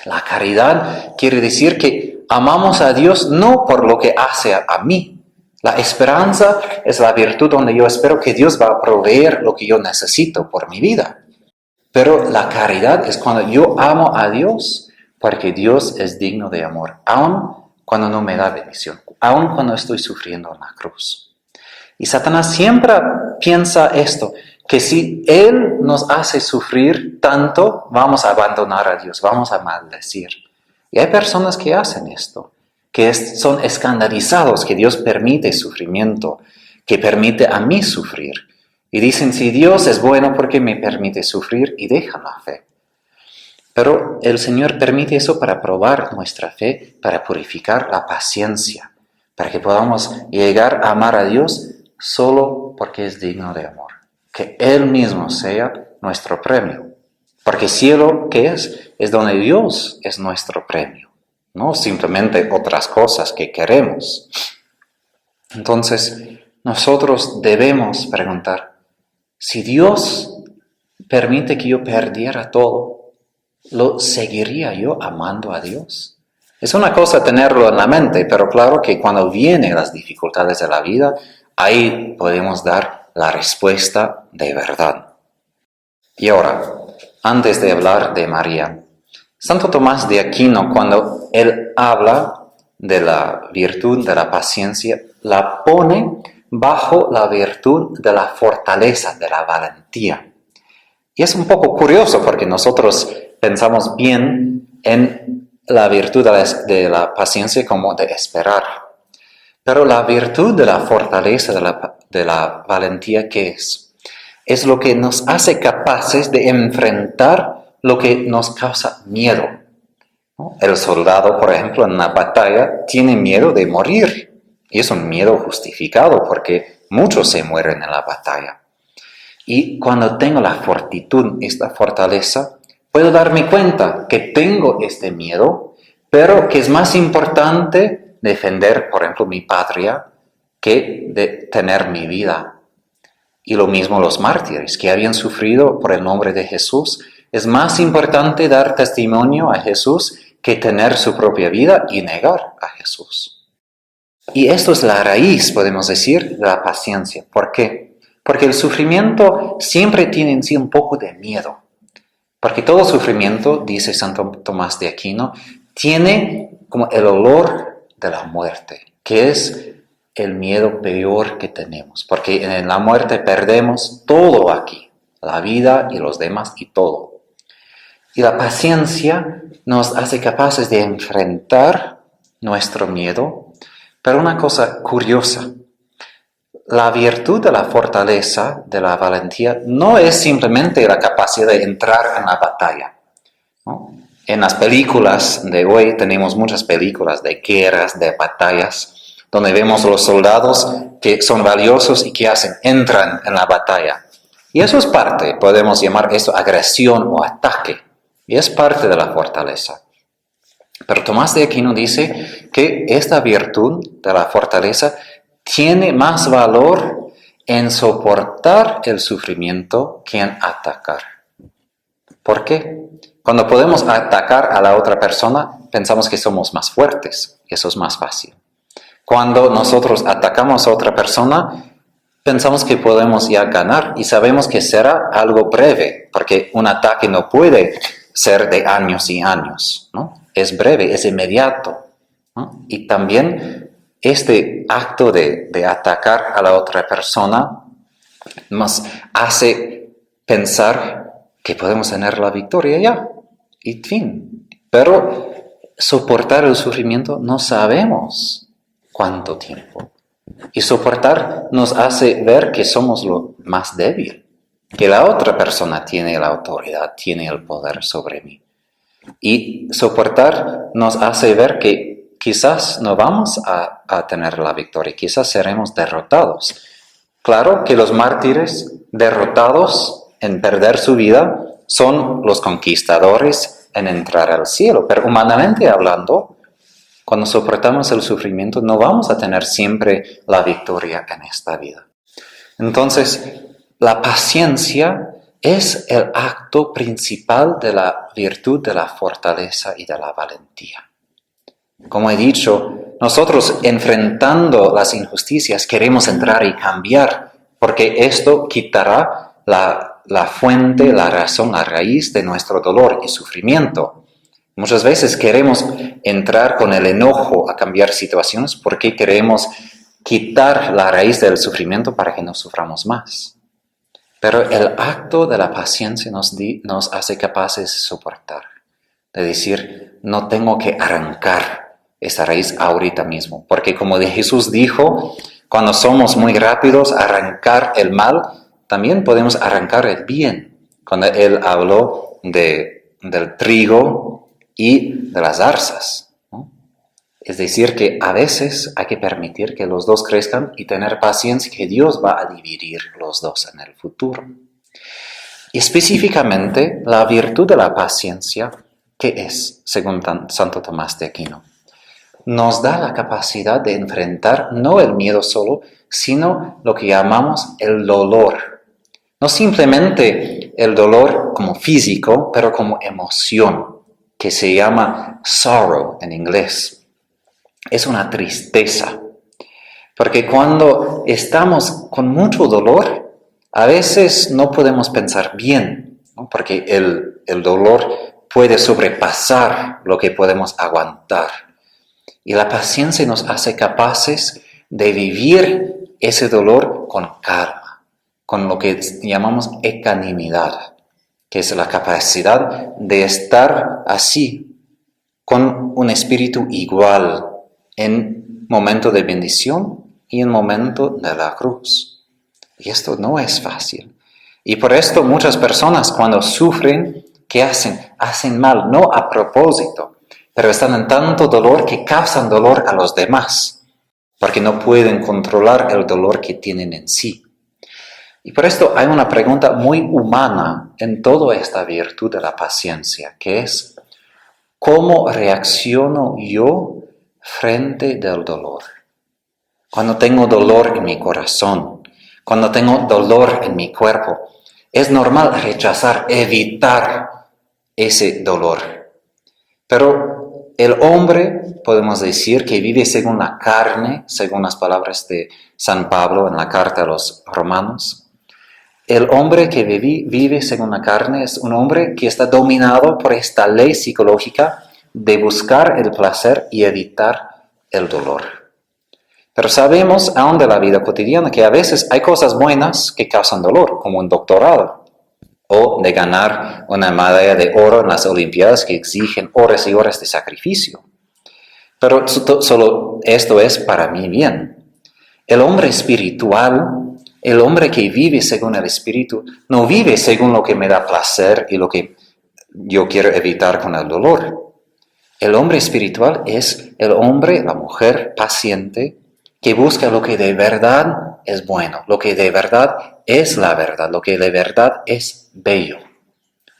La caridad quiere decir que amamos a Dios no por lo que hace a mí. La esperanza es la virtud donde yo espero que Dios va a proveer lo que yo necesito por mi vida. Pero la caridad es cuando yo amo a Dios porque Dios es digno de amor, aun cuando no me da bendición, aun cuando estoy sufriendo en la cruz. Y Satanás siempre piensa esto, que si Él nos hace sufrir tanto, vamos a abandonar a Dios, vamos a maldecir. Y hay personas que hacen esto, que son escandalizados que Dios permite sufrimiento, que permite a mí sufrir. Y dicen, si Dios es bueno, ¿por qué me permite sufrir? Y dejan la fe. Pero el Señor permite eso para probar nuestra fe, para purificar la paciencia, para que podamos llegar a amar a Dios solo porque es digno de amor. Que Él mismo sea nuestro premio. Porque cielo, ¿qué es? Es donde Dios es nuestro premio, no simplemente otras cosas que queremos. Entonces, nosotros debemos preguntar, si Dios permite que yo perdiera todo, ¿lo seguiría yo amando a Dios? Es una cosa tenerlo en la mente, pero claro que cuando vienen las dificultades de la vida, ahí podemos dar la respuesta de verdad. Y ahora, antes de hablar de María, Santo Tomás de Aquino, cuando él habla de la virtud de la paciencia, la pone bajo la virtud de la fortaleza, de la valentía. Y es un poco curioso porque nosotros pensamos bien en la virtud de la paciencia como de esperar. Pero la virtud de la fortaleza, de la valentía, ¿qué es? Es lo que nos hace capaces de enfrentar lo que nos causa miedo, ¿no? El soldado, por ejemplo, en una batalla tiene miedo de morir. Y es un miedo justificado porque muchos se mueren en la batalla. Y cuando tengo la fortitud, esta fortaleza, puedo darme cuenta que tengo este miedo, pero que es más importante defender, por ejemplo, mi patria que de tener mi vida. Y lo mismo los mártires que habían sufrido por el nombre de Jesús. Es más importante dar testimonio a Jesús que tener su propia vida y negar a Jesús. Y esto es la raíz, podemos decir, de la paciencia. ¿Por qué? Porque el sufrimiento siempre tiene en sí un poco de miedo. Porque todo sufrimiento, dice Santo Tomás de Aquino, tiene como el olor de la muerte, que es el miedo peor que tenemos. Porque en la muerte perdemos todo aquí, la vida y los demás y todo. Y la paciencia nos hace capaces de enfrentar nuestro miedo. Pero una cosa curiosa, la virtud de la fortaleza, de la valentía, no es simplemente la capacidad de entrar en la batalla, ¿no? En las películas de hoy tenemos muchas películas de guerras, de batallas, donde vemos a los soldados que son valiosos y que hacen, entran en la batalla. Y eso es parte, podemos llamar esto agresión o ataque, y es parte de la fortaleza. Pero Tomás de Aquino dice que esta virtud de la fortaleza tiene más valor en soportar el sufrimiento que en atacar. ¿Por qué? Cuando podemos atacar a la otra persona, pensamos que somos más fuertes, y eso es más fácil. Cuando nosotros atacamos a otra persona, pensamos que podemos ya ganar y sabemos que será algo breve, porque un ataque no puede ser de años y años, ¿no? Es breve, es inmediato, ¿no? Y también este acto de atacar a la otra persona nos hace pensar que podemos tener la victoria ya, y fin. Pero soportar el sufrimiento no sabemos cuánto tiempo. Y soportar nos hace ver que somos lo más débil, que la otra persona tiene la autoridad, tiene el poder sobre mí. Y soportar nos hace ver que quizás no vamos a tener la victoria, quizás seremos derrotados. Claro que los mártires derrotados en perder su vida son los conquistadores en entrar al cielo. Pero humanamente hablando, cuando soportamos el sufrimiento, no vamos a tener siempre la victoria en esta vida. Entonces, la paciencia es el acto principal de la virtud de la fortaleza y de la valentía. Como he dicho, nosotros enfrentando las injusticias queremos entrar y cambiar, porque esto quitará la fuente, la razón, la raíz de nuestro dolor y sufrimiento. Muchas veces queremos entrar con el enojo a cambiar situaciones porque queremos quitar la raíz del sufrimiento para que no suframos más. Pero el acto de la paciencia nos hace capaces de soportar, de decir, no tengo que arrancar esa raíz ahorita mismo. Porque como Jesús dijo, cuando somos muy rápidos a arrancar el mal, también podemos arrancar el bien. Cuando Él habló del trigo y de las zarzas, ¿no? Es decir, que a veces hay que permitir que los dos crezcan y tener paciencia que Dios va a dividir los dos en el futuro. Y específicamente, la virtud de la paciencia, ¿qué es, según Santo Tomás de Aquino? Nos da la capacidad de enfrentar no el miedo solo, sino lo que llamamos el dolor. No simplemente el dolor como físico, pero como emoción, que se llama sorrow en inglés. Es una tristeza, porque cuando estamos con mucho dolor, a veces no podemos pensar bien, ¿no? Porque el dolor puede sobrepasar lo que podemos aguantar. Y la paciencia nos hace capaces de vivir ese dolor con calma, con lo que llamamos ecuanimidad, que es la capacidad de estar así, con un espíritu igual en momento de bendición y en momento de la cruz. Y esto no es fácil. Y por esto muchas personas cuando sufren, ¿qué hacen? Hacen mal, no a propósito, pero están en tanto dolor que causan dolor a los demás, porque no pueden controlar el dolor que tienen en sí. Y por esto hay una pregunta muy humana en toda esta virtud de la paciencia, que es, ¿cómo reacciono yo frente del dolor? Cuando tengo dolor en mi corazón, cuando tengo dolor en mi cuerpo, es normal rechazar, evitar ese dolor. Pero el hombre, podemos decir, que vive según la carne, según las palabras de San Pablo en la carta a los Romanos, el hombre que vive según la carne es un hombre que está dominado por esta ley psicológica de buscar el placer y evitar el dolor. Pero sabemos aún de la vida cotidiana que a veces hay cosas buenas que causan dolor, como un doctorado, o de ganar una medalla de oro en las Olimpiadas que exigen horas y horas de sacrificio. Pero solo esto es para mí bien. El hombre espiritual, el hombre que vive según el Espíritu, no vive según lo que me da placer y lo que yo quiero evitar con el dolor. El hombre espiritual es el hombre, la mujer paciente, que busca lo que de verdad es bueno, lo que de verdad es la verdad, lo que de verdad es bello,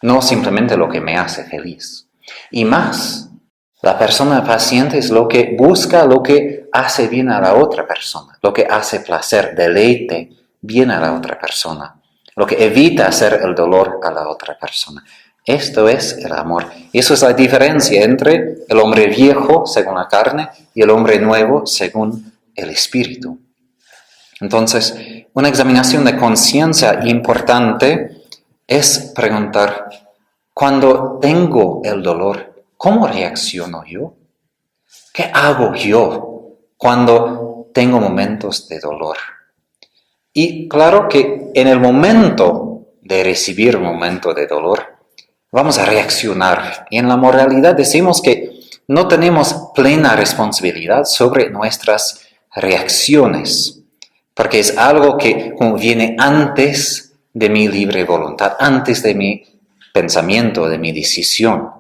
no simplemente lo que me hace feliz. Y más, la persona paciente es lo que busca lo que hace bien a la otra persona, lo que hace placer, deleite bien a la otra persona, lo que evita hacer el dolor a la otra persona. Esto es el amor. Y eso es la diferencia entre el hombre viejo según la carne y el hombre nuevo según el espíritu. Entonces, una examinación de conciencia importante es preguntar, cuando tengo el dolor, ¿cómo reacciono yo? ¿Qué hago yo cuando tengo momentos de dolor? Y claro que en el momento de recibir un momento de dolor, vamos a reaccionar. Y en la moralidad decimos que no tenemos plena responsabilidad sobre nuestras reacciones, porque es algo que viene antes de mi libre voluntad, antes de mi pensamiento, de mi decisión.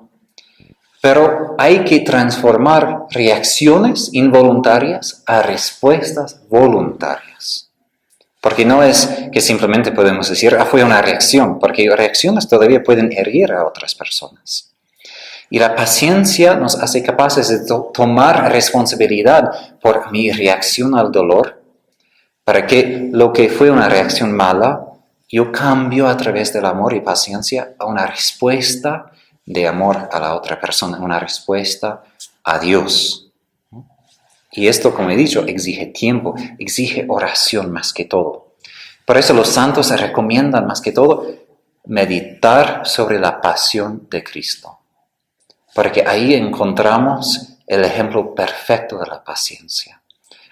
Pero hay que transformar reacciones involuntarias a respuestas voluntarias. Porque no es que simplemente podemos decir, fue una reacción, porque reacciones todavía pueden herir a otras personas. Y la paciencia nos hace capaces de tomar responsabilidad por mi reacción al dolor, para que lo que fue una reacción mala, yo cambio a través del amor y paciencia a una respuesta de amor a la otra persona, una respuesta a Dios. Y esto, como he dicho, exige tiempo, exige oración más que todo. Por eso los santos se recomiendan más que todo meditar sobre la pasión de Cristo, porque ahí encontramos el ejemplo perfecto de la paciencia.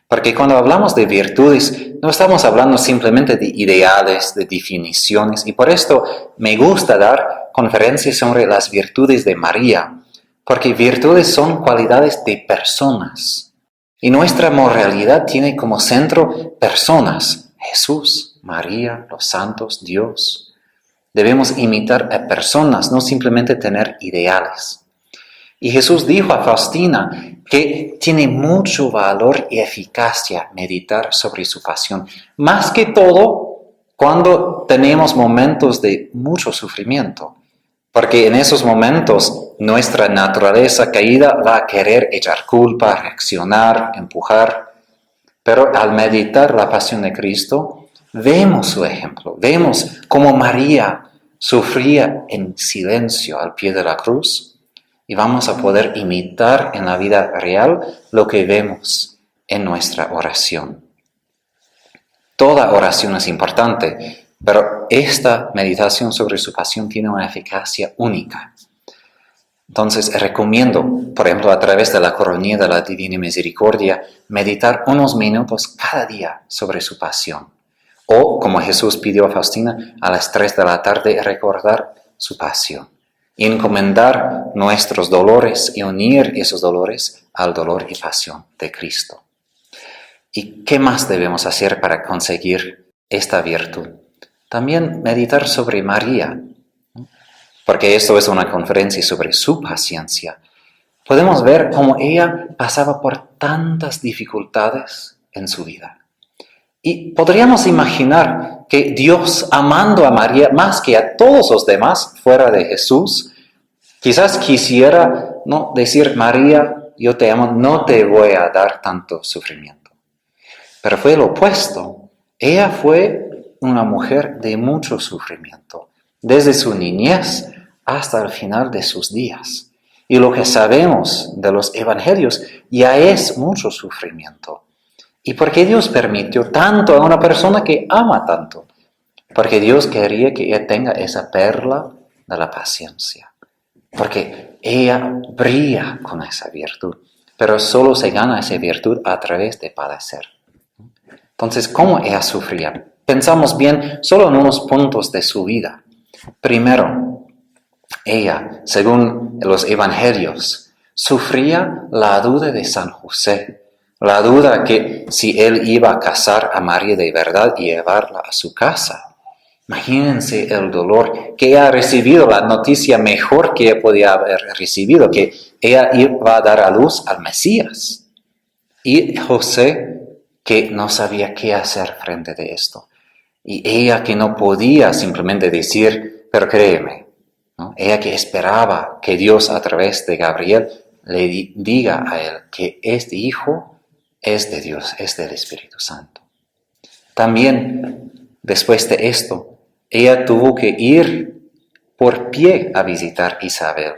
Porque cuando hablamos de virtudes, no estamos hablando simplemente de ideales, de definiciones, y por esto me gusta dar conferencias sobre las virtudes de María, porque virtudes son cualidades de personas. Y nuestra moralidad tiene como centro personas, Jesús, María, los santos, Dios. Debemos imitar a personas, no simplemente tener ideales. Y Jesús dijo a Faustina que tiene mucho valor y eficacia meditar sobre su pasión, más que todo cuando tenemos momentos de mucho sufrimiento, porque en esos momentos nuestra naturaleza caída va a querer echar culpa, reaccionar, empujar, pero al meditar la pasión de Cristo, vemos su ejemplo, vemos cómo María sufría en silencio al pie de la cruz, y vamos a poder imitar en la vida real lo que vemos en nuestra oración. Toda oración es importante, pero esta meditación sobre su pasión tiene una eficacia única. Entonces recomiendo, por ejemplo, a través de la coronilla de la Divina Misericordia, meditar unos minutos cada día sobre su pasión. O, como Jesús pidió a Faustina, a las 3 de la tarde recordar su pasión. Y encomendar nuestros dolores y unir esos dolores al dolor y pasión de Cristo. ¿Y qué más debemos hacer para conseguir esta virtud? También meditar sobre María, porque esto es una conferencia sobre su paciencia. Podemos ver cómo ella pasaba por tantas dificultades en su vida. Y podríamos imaginar que Dios, amando a María más que a todos los demás fuera de Jesús, quizás quisiera decir, María, yo te amo, no te voy a dar tanto sufrimiento. Pero fue lo opuesto. Ella fue una mujer de mucho sufrimiento, desde su niñez hasta el final de sus días. Y lo que sabemos de los evangelios ya es mucho sufrimiento. ¿Y por qué Dios permitió tanto a una persona que ama tanto? Porque Dios quería que ella tenga esa perla de la paciencia. Porque ella brilla con esa virtud. Pero solo se gana esa virtud a través de padecer. Entonces, ¿cómo ella sufría? Pensamos bien solo en unos puntos de su vida. Primero, ella, según los evangelios, sufría la duda de San José. La duda que si él iba a casar a María de verdad y llevarla a su casa. Imagínense el dolor que ella ha recibido, la noticia mejor que ella podía haber recibido, que ella iba a dar a luz al Mesías. Y José, que no sabía qué hacer frente de esto. Y ella que no podía simplemente decir, pero créeme, ¿no? Ella que esperaba que Dios a través de Gabriel le diga a él que este hijo es de Dios, es del Espíritu Santo. También, después de esto, ella tuvo que ir por pie a visitar a Isabel.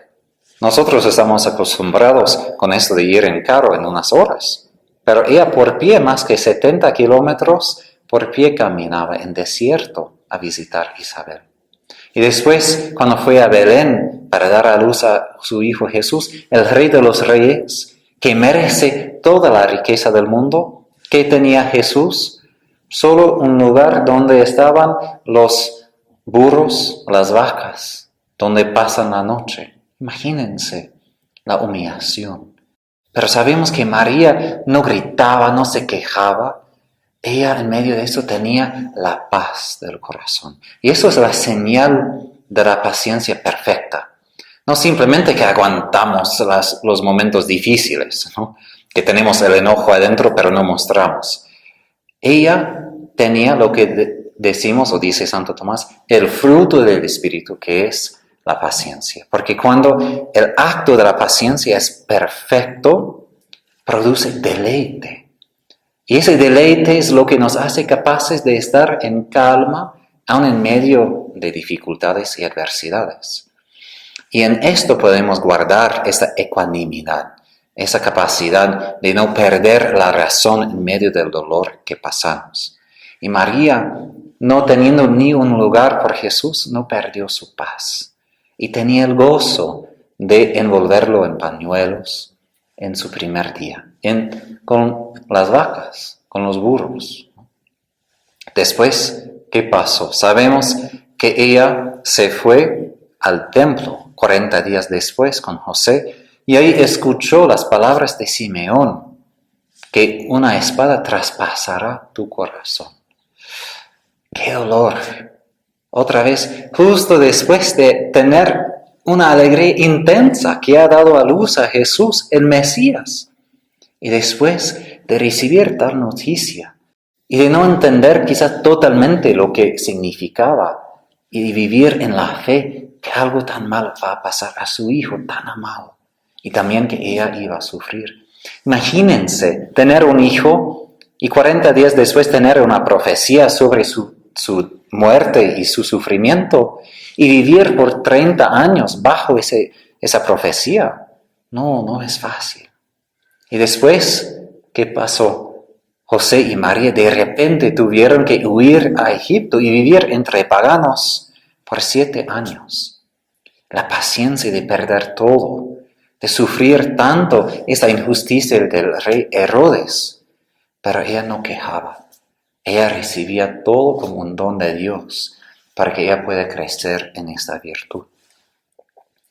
Nosotros estamos acostumbrados con esto de ir en carro en unas horas, pero ella por pie, más que 70 kilómetros, por pie caminaba en desierto a visitar a Isabel. Y después, cuando fue a Belén para dar a luz a su hijo Jesús, el Rey de los Reyes, que merece toda la riqueza del mundo, ¿qué tenía Jesús? Solo un lugar donde estaban los burros, las vacas, donde pasan la noche. Imagínense la humillación. Pero sabemos que María no gritaba, no se quejaba. Ella en medio de eso tenía la paz del corazón. Y eso es la señal de la paciencia perfecta. No simplemente que aguantamos los momentos difíciles, ¿no? Que tenemos el enojo adentro pero no mostramos. Ella tenía lo que decimos, o dice Santo Tomás, el fruto del Espíritu, que es la paciencia, porque cuando el acto de la paciencia es perfecto, produce deleite. Y ese deleite es lo que nos hace capaces de estar en calma, aun en medio de dificultades y adversidades. Y en esto podemos guardar esta ecuanimidad, esa capacidad de no perder la razón en medio del dolor que pasamos. Y María, no teniendo ni un lugar por Jesús, no perdió su paz. Y tenía el gozo de envolverlo en pañuelos en su primer día, con las vacas, con los burros. Después, ¿qué pasó? Sabemos que ella se fue al templo 40 días después con José y ahí escuchó las palabras de Simeón, que una espada traspasará tu corazón. ¡Qué dolor! Otra vez, justo después de tener una alegría intensa que ha dado a luz a Jesús, el Mesías, y después de recibir tal noticia y de no entender quizás totalmente lo que significaba y de vivir en la fe que algo tan malo va a pasar a su hijo tan amado y también que ella iba a sufrir. Imagínense tener un hijo y 40 días después tener una profecía sobre su muerte y su sufrimiento y vivir por 30 años bajo esa profecía. No es fácil. Y después, ¿qué pasó? José y María de repente tuvieron que huir a Egipto y vivir entre paganos por 7 años. La paciencia de perder todo, de sufrir tanto esta injusticia del rey Herodes. Pero ella no quejaba. Ella recibía todo como un don de Dios para que ella pueda crecer en esta virtud.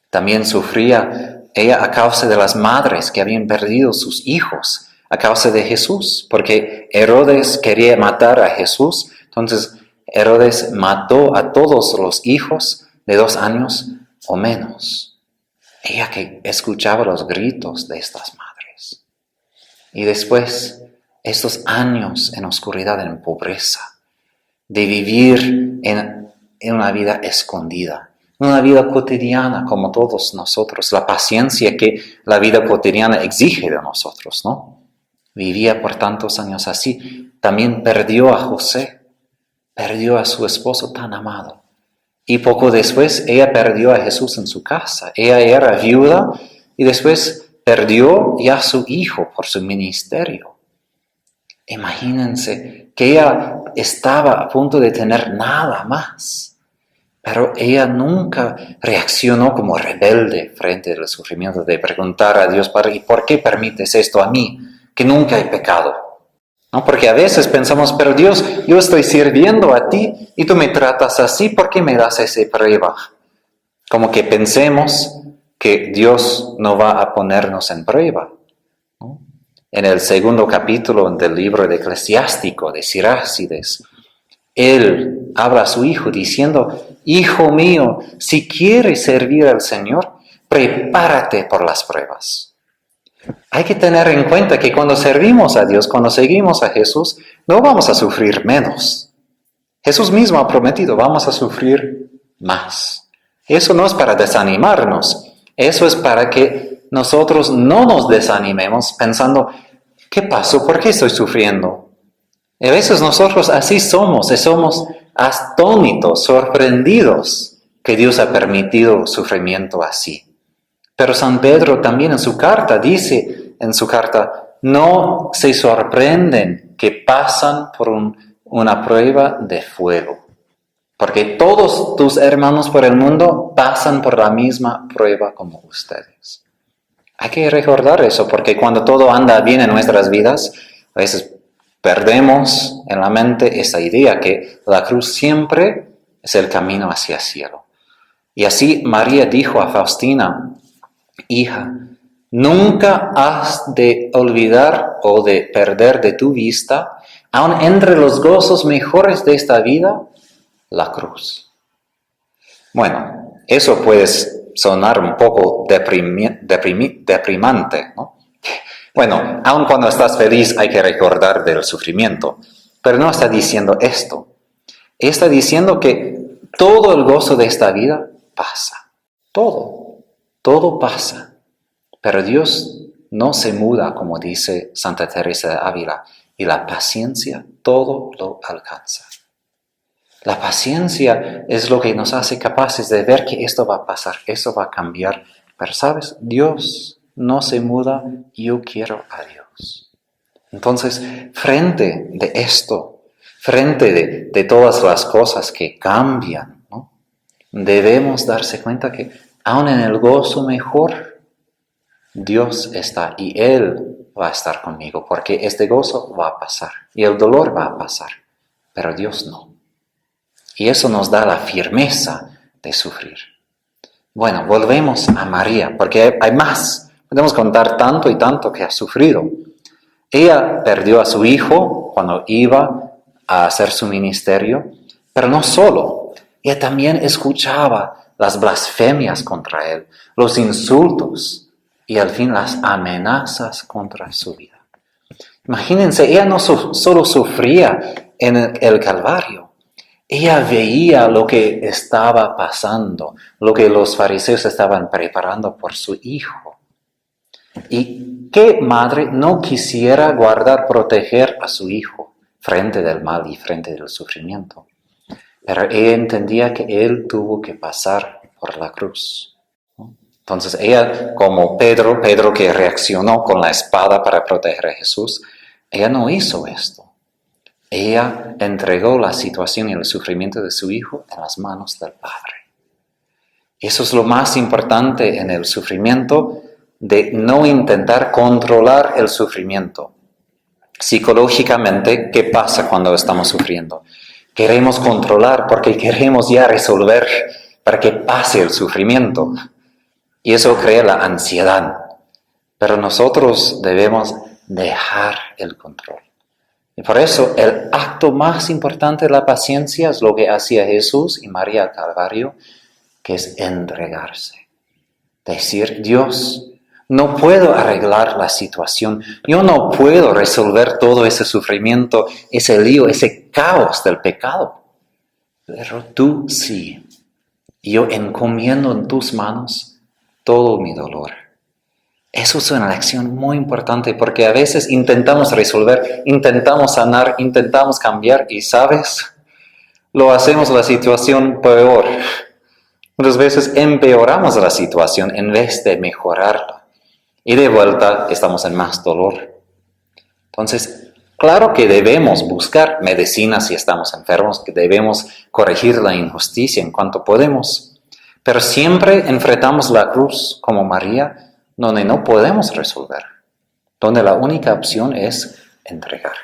También sufría ella a causa de las madres que habían perdido sus hijos a causa de Jesús, porque Herodes quería matar a Jesús, entonces Herodes mató a todos los hijos de 2 años o menos. Ella que escuchaba los gritos de estas madres. Y después, estos años en oscuridad, en pobreza, de vivir en una vida escondida, una vida cotidiana como todos nosotros, la paciencia que la vida cotidiana exige de nosotros, ¿no? Vivía por tantos años así. También perdió a José, perdió a su esposo tan amado. Y poco después ella perdió a Jesús en su casa. Ella era viuda y después perdió ya a su hijo por su ministerio. Imagínense que ella estaba a punto de tener nada más. Pero ella nunca reaccionó como rebelde frente al sufrimiento de preguntar a Dios, Padre, ¿y por qué permites esto a mí, que nunca he pecado? ¿No? Porque a veces pensamos, pero Dios, yo estoy sirviendo a ti y tú me tratas así, ¿por qué me das esa prueba? Como que pensemos que Dios no va a ponernos en prueba, ¿no? En el 2º capítulo del libro de Eclesiástico de Sirácides, él habla a su hijo diciendo, hijo mío, si quieres servir al Señor, prepárate por las pruebas. Hay que tener en cuenta que cuando servimos a Dios, cuando seguimos a Jesús, no vamos a sufrir menos. Jesús mismo ha prometido, vamos a sufrir más. Eso no es para desanimarnos, eso es para que nosotros no nos desanimemos pensando, ¿qué pasó? ¿Por qué estoy sufriendo? A veces nosotros así somos atónitos, sorprendidos que Dios ha permitido sufrimiento así. Pero San Pedro también en su carta dice, no se sorprenden que pasan por una prueba de fuego. Porque todos tus hermanos por el mundo pasan por la misma prueba como ustedes. Hay que recordar eso, porque cuando todo anda bien en nuestras vidas, a veces perdemos en la mente esa idea que la cruz siempre es el camino hacia el cielo. Y así María dijo a Faustina, hija, nunca has de olvidar o de perder de tu vista, aun entre los gozos mejores de esta vida, la cruz. Bueno, eso puede sonar un poco deprimante, ¿no? Bueno, aun cuando estás feliz hay que recordar del sufrimiento, pero no está diciendo esto. Está diciendo que todo el gozo de esta vida pasa. todo pasa. Pero Dios no se muda, como dice Santa Teresa de Ávila, y la paciencia todo lo alcanza. La paciencia es lo que nos hace capaces de ver que esto va a pasar, esto va a cambiar. Pero sabes, Dios no se muda, yo quiero a Dios. Entonces, frente de esto, frente de todas las cosas que cambian, ¿no? Debemos darse cuenta que aun en el gozo mejor, Dios está y Él va a estar conmigo, porque este gozo va a pasar y el dolor va a pasar, pero Dios no. Y eso nos da la firmeza de sufrir. Bueno, volvemos a María, porque hay más. Podemos contar tanto y tanto que ha sufrido. Ella perdió a su hijo cuando iba a hacer su ministerio, pero no solo. Ella también escuchaba las blasfemias contra él, los insultos y al fin las amenazas contra su vida. Imagínense, ella no solo sufría en el Calvario, ella veía lo que estaba pasando, lo que los fariseos estaban preparando por su hijo. ¿Y qué madre no quisiera proteger a su hijo frente del mal y frente del sufrimiento? Pero ella entendía que él tuvo que pasar por la cruz. Entonces ella, como Pedro que reaccionó con la espada para proteger a Jesús, ella no hizo esto. Ella entregó la situación y el sufrimiento de su hijo en las manos del Padre. Eso es lo más importante en el sufrimiento, de no intentar controlar el sufrimiento. Psicológicamente, ¿qué pasa cuando estamos sufriendo? Queremos controlar porque queremos ya resolver para que pase el sufrimiento. Y eso crea la ansiedad. Pero nosotros debemos dejar el control. Y por eso el acto más importante de la paciencia es lo que hacía Jesús y María al Calvario, que es entregarse. Decir, Dios, no puedo arreglar la situación, yo no puedo resolver todo ese sufrimiento, ese lío, ese caos del pecado. Pero tú sí. Yo encomiendo en tus manos todo mi dolor. Eso es una lección muy importante porque a veces intentamos resolver, intentamos sanar, intentamos cambiar y, ¿sabes? Lo hacemos la situación peor. Muchas veces empeoramos la situación en vez de mejorarla. Y de vuelta estamos en más dolor. Entonces, claro que debemos buscar medicina si estamos enfermos, que debemos corregir la injusticia en cuanto podemos. Pero siempre enfrentamos la cruz como María, donde no podemos resolver, donde la única opción es entregar.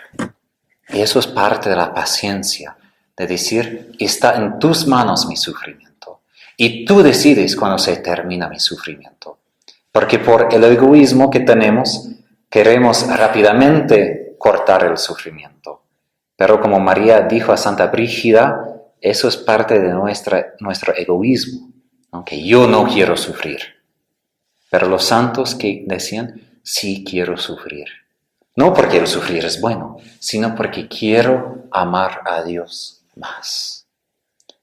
Y eso es parte de la paciencia, de decir, está en tus manos mi sufrimiento, y tú decides cuando se termina mi sufrimiento. Porque por el egoísmo que tenemos, queremos rápidamente cortar el sufrimiento. Pero como María dijo a Santa Brígida, eso es parte de nuestro egoísmo, aunque yo no quiero sufrir. Pero los santos que decían, sí quiero sufrir. No porque el sufrir es bueno, sino porque quiero amar a Dios más.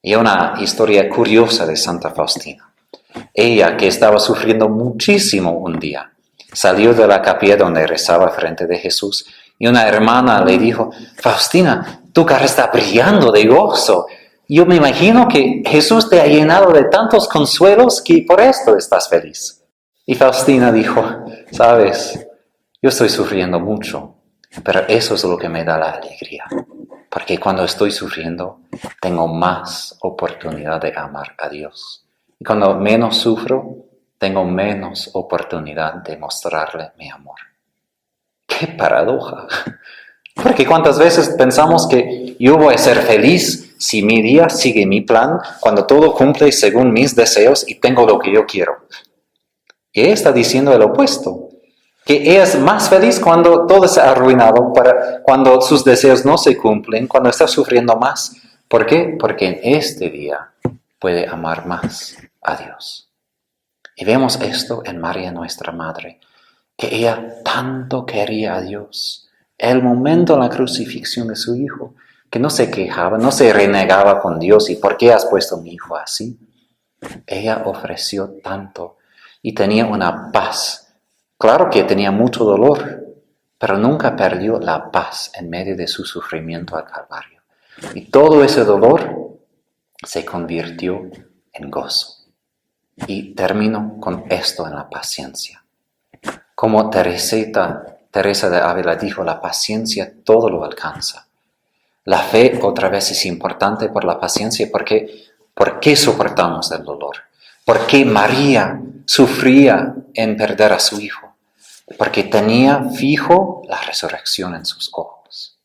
Y una historia curiosa de Santa Faustina. Ella, que estaba sufriendo muchísimo un día, salió de la capilla donde rezaba frente de Jesús y una hermana le dijo, Faustina, tu cara está brillando de gozo. Yo me imagino que Jesús te ha llenado de tantos consuelos que por esto estás feliz. Y Faustina dijo, sabes, yo estoy sufriendo mucho, pero eso es lo que me da la alegría. Porque cuando estoy sufriendo, tengo más oportunidad de amar a Dios. Y cuando menos sufro, tengo menos oportunidad de mostrarle mi amor. ¡Qué paradoja! Porque cuántas veces pensamos que yo voy a ser feliz si mi día sigue mi plan, cuando todo cumple según mis deseos y tengo lo que yo quiero. Y ella está diciendo el opuesto, que ella es más feliz cuando todo se ha arruinado, cuando sus deseos no se cumplen, cuando está sufriendo más. ¿Por qué? Porque en este día puede amar más a Dios. Y vemos esto en María, nuestra Madre, que ella tanto quería a Dios. El momento de la crucifixión de su hijo, que no se quejaba, no se renegaba con Dios, ¿y por qué has puesto a mi hijo así? Ella ofreció tanto y tenía una paz. Claro que tenía mucho dolor, pero nunca perdió la paz en medio de su sufrimiento al Calvario. Y todo ese dolor se convirtió en gozo. Y termino con esto en la paciencia. Como Teresa de Ávila dijo, la paciencia todo lo alcanza. La fe otra vez es importante por la paciencia porque ¿por qué soportamos el dolor? ¿Por qué María sufría en perder a su hijo? Porque tenía fijo la resurrección en sus ojos.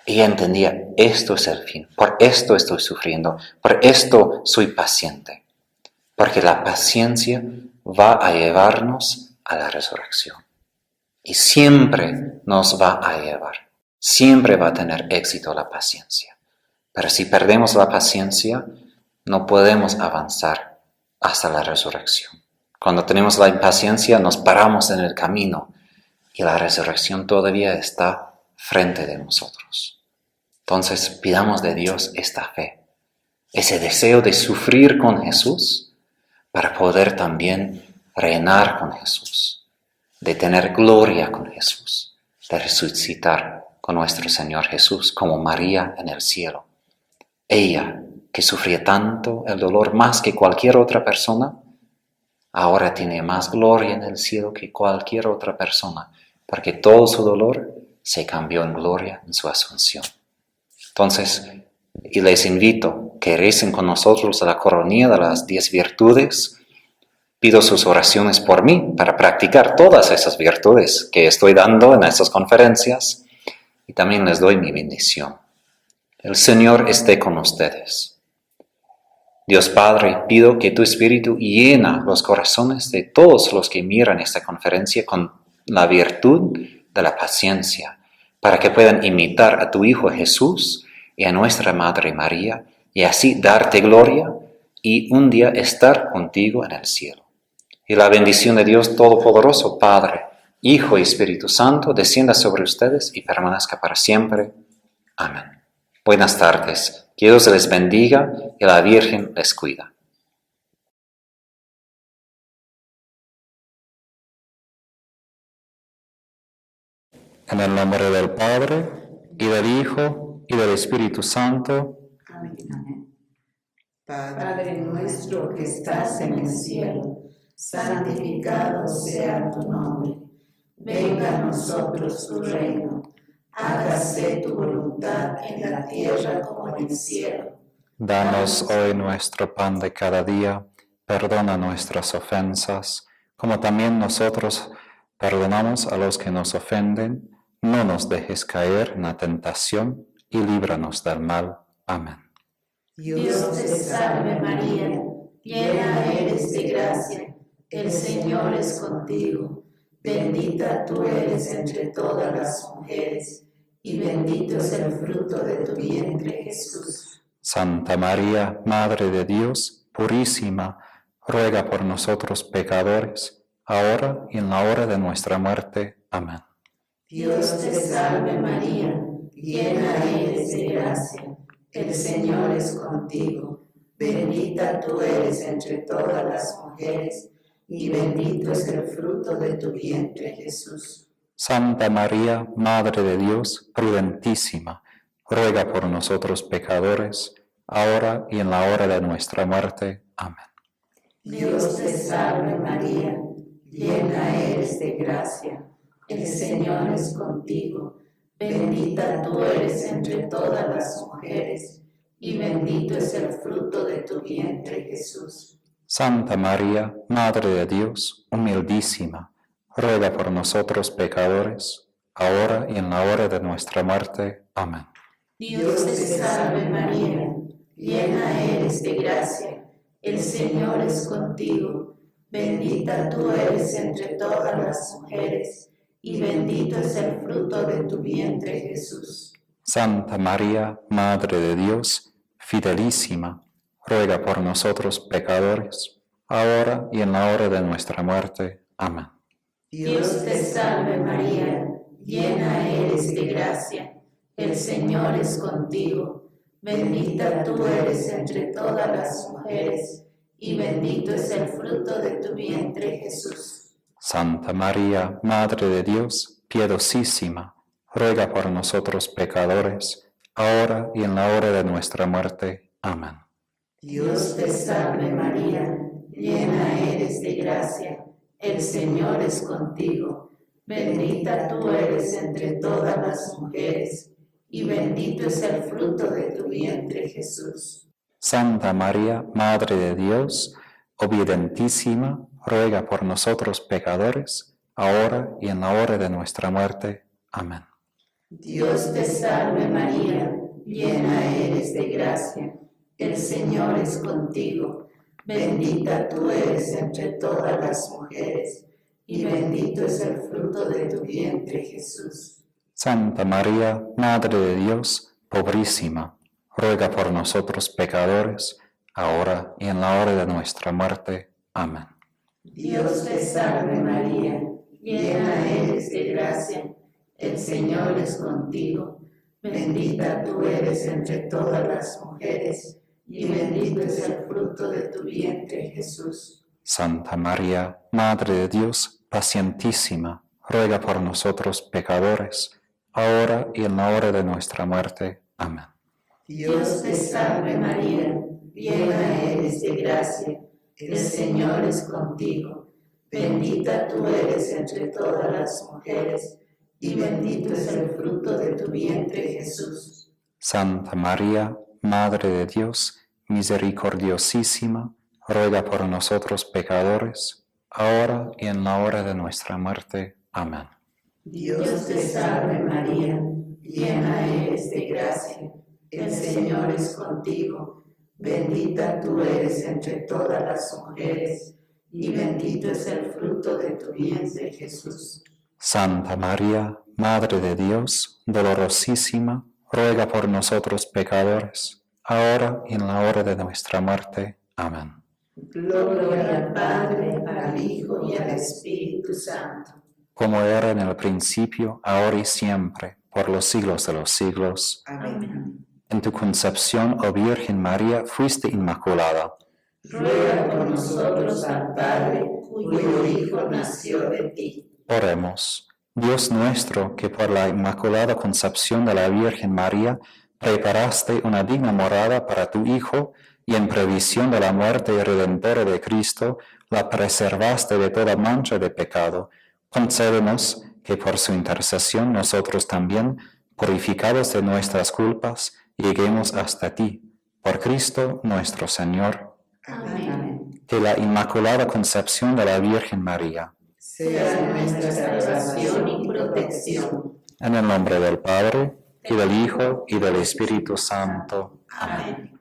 Ella entendía, esto es el fin, por esto estoy sufriendo, por esto soy paciente. Porque la paciencia va a llevarnos a la resurrección. Y siempre nos va a llevar. Siempre va a tener éxito la paciencia. Pero si perdemos la paciencia, no podemos avanzar hasta la resurrección. Cuando tenemos la impaciencia, nos paramos en el camino y la resurrección todavía está frente de nosotros. Entonces, pidamos de Dios esta fe, ese deseo de sufrir con Jesús para poder también reinar con Jesús, de tener gloria con Jesús, de resucitar con nuestro Señor Jesús como María en el cielo. Ella, que sufría tanto el dolor más que cualquier otra persona, ahora tiene más gloria en el cielo que cualquier otra persona, porque todo su dolor se cambió en gloria en su asunción. Entonces, y les invito que recen con nosotros la coronilla de las 10 virtudes. Pido sus oraciones por mí para practicar todas esas virtudes que estoy dando en estas conferencias y también les doy mi bendición. El Señor esté con ustedes. Dios Padre, pido que tu Espíritu llena los corazones de todos los que miran esta conferencia con la virtud de la paciencia, para que puedan imitar a tu Hijo Jesús y a nuestra Madre María, y así darte gloria y un día estar contigo en el cielo. Y la bendición de Dios Todopoderoso, Padre, Hijo y Espíritu Santo, descienda sobre ustedes y permanezca para siempre. Amén. Buenas tardes. Que Dios les bendiga y la Virgen les cuida. En el nombre del Padre, y del Hijo, y del Espíritu Santo. Amén. Padre nuestro que estás en el cielo, santificado sea tu nombre. Venga a nosotros tu reino. Hágase tu voluntad en la tierra como en el cielo. Danos hoy nuestro pan de cada día. Perdona nuestras ofensas, como también nosotros perdonamos a los que nos ofenden. No nos dejes caer en la tentación y líbranos del mal. Amén. Dios te salve María, llena eres de gracia, el Señor es contigo. Bendita tú eres entre todas las mujeres, y bendito es el fruto de tu vientre, Jesús. Santa María, Madre de Dios, purísima, ruega por nosotros pecadores, ahora y en la hora de nuestra muerte. Amén. Dios te salve María, llena eres de gracia, el Señor es contigo. Bendita tú eres entre todas las mujeres, y bendito es el fruto de tu vientre, Jesús. Santa María, Madre de Dios, prudentísima, ruega por nosotros pecadores, ahora y en la hora de nuestra muerte. Amén. Dios te salve María, llena eres de gracia, el Señor es contigo. Bendita tú eres entre todas las mujeres, y bendito es el fruto de tu vientre, Jesús. Santa María, Madre de Dios, humildísima, ruega por nosotros pecadores, ahora y en la hora de nuestra muerte. Amén. Dios te salve María, llena eres de gracia, el Señor es contigo. Bendita tú eres entre todas las mujeres, y bendito es el fruto de tu vientre, Jesús. Santa María, Madre de Dios, fidelísima, ruega por nosotros pecadores, ahora y en la hora de nuestra muerte. Amén. Dios te salve María, llena eres de gracia, el Señor es contigo. Bendita tú eres entre todas las mujeres, y bendito es el fruto de tu vientre, Jesús. Santa María, Madre de Dios, piadosísima, ruega por nosotros pecadores, ahora y en la hora de nuestra muerte. Amén. Dios te salve María, llena eres de gracia, el Señor es contigo. Bendita tú eres entre todas las mujeres, y bendito es el fruto de tu vientre, Jesús. Santa María, Madre de Dios, obedientísima, ruega por nosotros pecadores, ahora y en la hora de nuestra muerte. Amén. Dios te salve María, llena eres de gracia, el Señor es contigo. Bendita tú eres entre todas las mujeres, y bendito es el fruto de tu vientre, Jesús. Santa María, Madre de Dios, pobrísima, ruega por nosotros pecadores, ahora y en la hora de nuestra muerte. Amén. Dios te salve María, llena eres de gracia, el Señor es contigo. Bendita tú eres entre todas las mujeres, y bendito es el fruto de tu vientre, Jesús. Santa María, Madre de Dios, pacientísima, ruega por nosotros pecadores, ahora y en la hora de nuestra muerte. Amén. Dios te salve María, llena eres de gracia, el Señor es contigo. Bendita tú eres entre todas las mujeres, y bendito es el fruto de tu vientre, Jesús. Santa María, Madre de Dios, misericordiosísima, ruega por nosotros pecadores, ahora y en la hora de nuestra muerte. Amén. Dios te salve María, llena eres de gracia, el Señor es contigo. Bendita tú eres entre todas las mujeres, y bendito es el fruto de tu vientre, Jesús. Santa María, Madre de Dios, dolorosísima, ruega por nosotros pecadores, ahora y en la hora de nuestra muerte. Amén. Gloria al Padre, al Hijo y al Espíritu Santo. Como era en el principio, ahora y siempre, por los siglos de los siglos. Amén. En tu concepción, oh Virgen María, fuiste inmaculada. Ruega por nosotros al Padre, cuyo Hijo nació de ti. Oremos. Dios nuestro, que por la inmaculada concepción de la Virgen María preparaste una digna morada para tu Hijo, y en previsión de la muerte redentora de Cristo, la preservaste de toda mancha de pecado. Concédenos que por su intercesión nosotros también, purificados de nuestras culpas, lleguemos hasta ti. Por Cristo nuestro Señor. Amén. Que la inmaculada concepción de la Virgen María Sea nuestra salvación y protección. En el nombre del Padre, y del Hijo, y del Espíritu Santo. Amén. Amén.